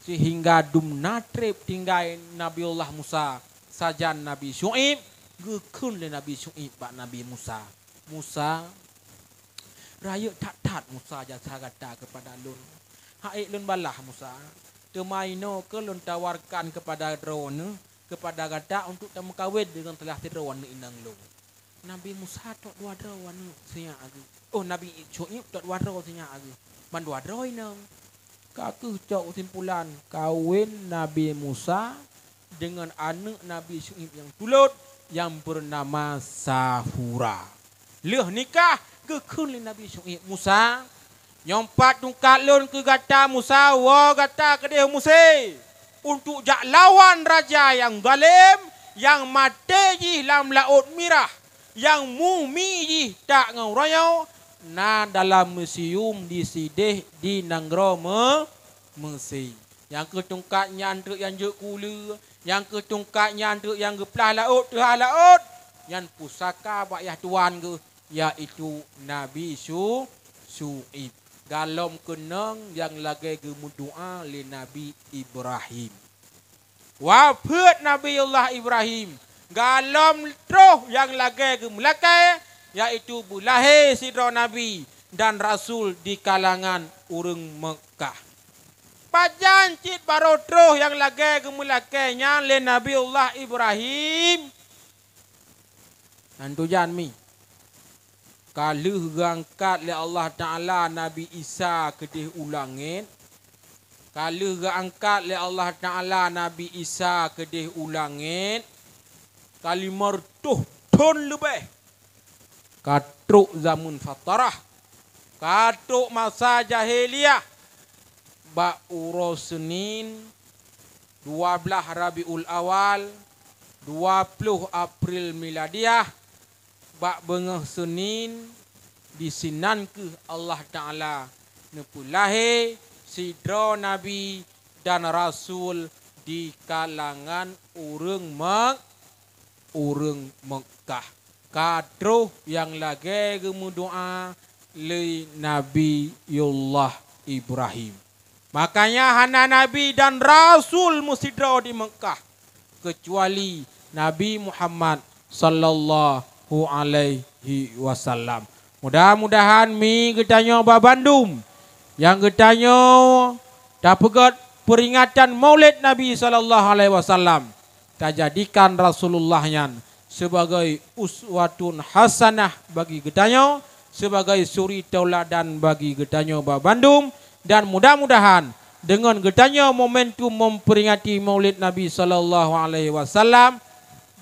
Sehingga dum natrib tinggal Nabiullah Musa sajan Nabi Syuaib. Gekul Nabi Syuaib bak Nabi Musa. Musa raya tak Musa jasa gata kepada lun. Haik lun balah Musa. Temaino ke lun tawarkan kepada drone kepada gata untuk tamu kawin dengan telah drone inang lun. Nabi Musa tok dua drone sia agi. Oh Nabi Syuaib tok dua drone sia agi. Man dua drone nang. Kaku cok kesimpulan kawin Nabi Musa dengan anak Nabi Syuaib yang tulut yang bernama Safura. Leh nikah gekun Nabi Syuaib Musa nyompat tungkat lun ke gata Musa wa gata ke dia Musa untuk jak lawan raja yang zalim yang mati ji dalam laut Mirah yang mumi ji tak ngaurayau na dalam museum di Sideh di Nanggro Mesir. Yang ketungkat nyanduk yang juk kula, yang ketungkat nyanduk yang geplah laut tengah laut, yang pusaka bak yah tuan ke iaitu Nabi Syuaib. Galom kenang yang lagi gemudua le Nabi Ibrahim. Wafat Nabiullah Ibrahim. Galom terus yang lagi gemulakai iaitu bulahir sidra Nabi dan Rasul di kalangan urang Mekah. Pajan cit baru terus yang lagi gemulakainya le Nabiullah Ibrahim. Nantu janmi. Kalau gangkat oleh Allah Ta'ala Nabi Isa ke di ulangit. Kalau gangkat oleh Allah Ta'ala Nabi Isa ke di ulangit. Kali mertuh ton lebih. Katruk zaman fatarah. Katruk masa jahiliyah. Bak urus Senin 12 Rabiul Awal 20 April Miladiah. Bak bengah Senin disinan ke Allah Ta'ala nepulahi sidra Nabi dan Rasul di kalangan urang Mekah. Kadruh yang lagi gemudoa le Nabiullah Ibrahim. Makanya hana Nabi dan Rasul musidra di Mekah kecuali Nabi Muhammad sallallahu alaihi wasallam. Mudah-mudahan mi getanyo ba Bandung yang getanyo dapat peringatan Maulid Nabi sallallahu alaihi wasallam tak jadikan Rasulullahnya sebagai uswatun hasanah bagi getanyo, sebagai suri tauladan bagi getanyo ba Bandung. Dan mudah-mudahan dengan getanyo momentum memperingati Maulid Nabi sallallahu alaihi wasallam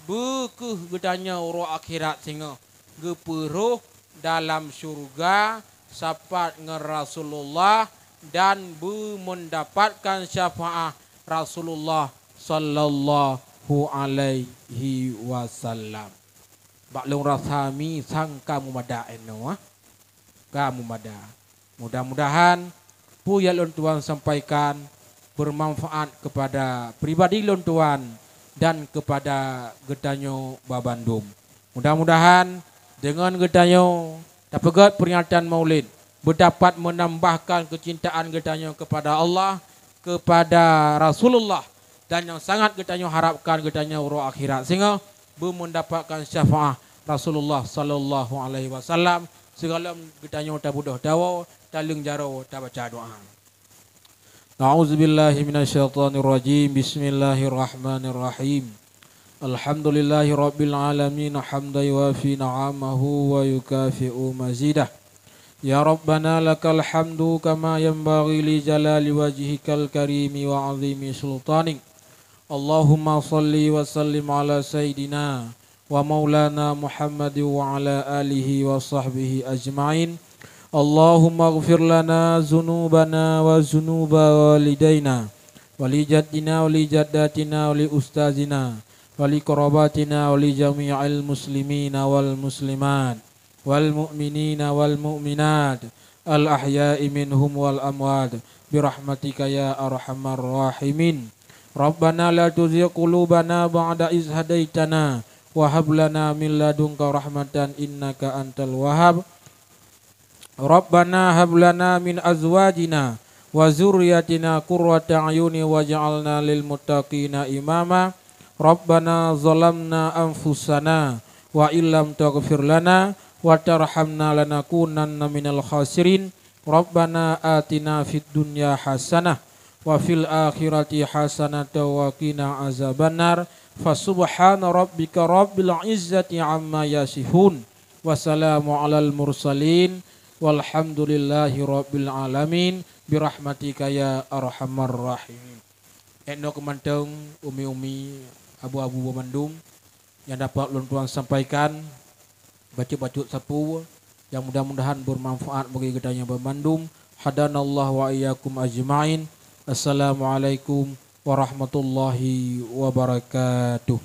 beukuh getanyo roh akhirat sehingga geperuh dalam surga sapat Rasulullah dan mendapatkan syafaat Rasulullah sallallahu alaihi wasallam. Baklung rasami sangka mumada eno kamu mada. Mudah-mudahan pu yang Tuhan sampaikan bermanfaat kepada pribadi Tuhan dan kepada getanyo Babandung. Mudah-mudahan dengan getanyo dapat peringatan Maulid berdapat menambahkan kecintaan getanyo kepada Allah, kepada Rasulullah, dan yang sangat getanyo harapkan getanyo roh akhirat sehingga mendapatkan syafaat Rasulullah sallallahu alaihi wasallam. Segala getanyo tabudah dawa talung jaro tabaca doa. A'udzubillahi minasyaitonirrajim. Bismillahirrahmanirrahim. Alhamdulillahirabbil alamin hamdan yuwafi ni'amahu wa yukafi'u mazidah. Ya Rabbana lakal hamdu kama yanbaghi li jalali wajhikal karimi wa 'azimi sultanik. Allahumma salli wa sallim ala sayyidina wa maulana Muhammad wa ala alihi wa sahbihi ajma'in. Allahumma ighfir lana dzunubana wa dzunuba walidayna wa li jaddina wa li jaddatina wa li ustazina wa li qarabatina wa li jami'il muslimina wal muslimat wal mu'minina wal mu'minat al ahya'i minhum wal amwat bi rahmatika ya arhamar rahimin. Rabbana la tuzigh qulubana ba'da idh hadaitana wa hab lana min ladunka rahmatan innaka antal wahhab. Rabbana hab lana min azwajina wa zurriyyatina qurrata a'yuni waj'alna lil muttaqina imama. Rabbana zalamna anfusana wa illam taghfir lana wa tarhamna lanakunanna minal khasirin. Rabbana atina fid dunya hasanah wa fil akhirati hasanatan wa qina azabannar. Fasubhana rabbika rabbil izzati amma yasifun wa salamu alal mursalin walhamdulillahi rabbil alamin birahmatika ya arhamar rahimin. Eno kemanteng umi-umi abu-abu Bandung yang dapat Tuhan sampaikan baca-baca sapu yang mudah-mudahan bermanfaat bagi kita yang Bandung. Hadanallahu wa iyyakum ajmain. Assalamualaikum warahmatullahi wabarakatuh.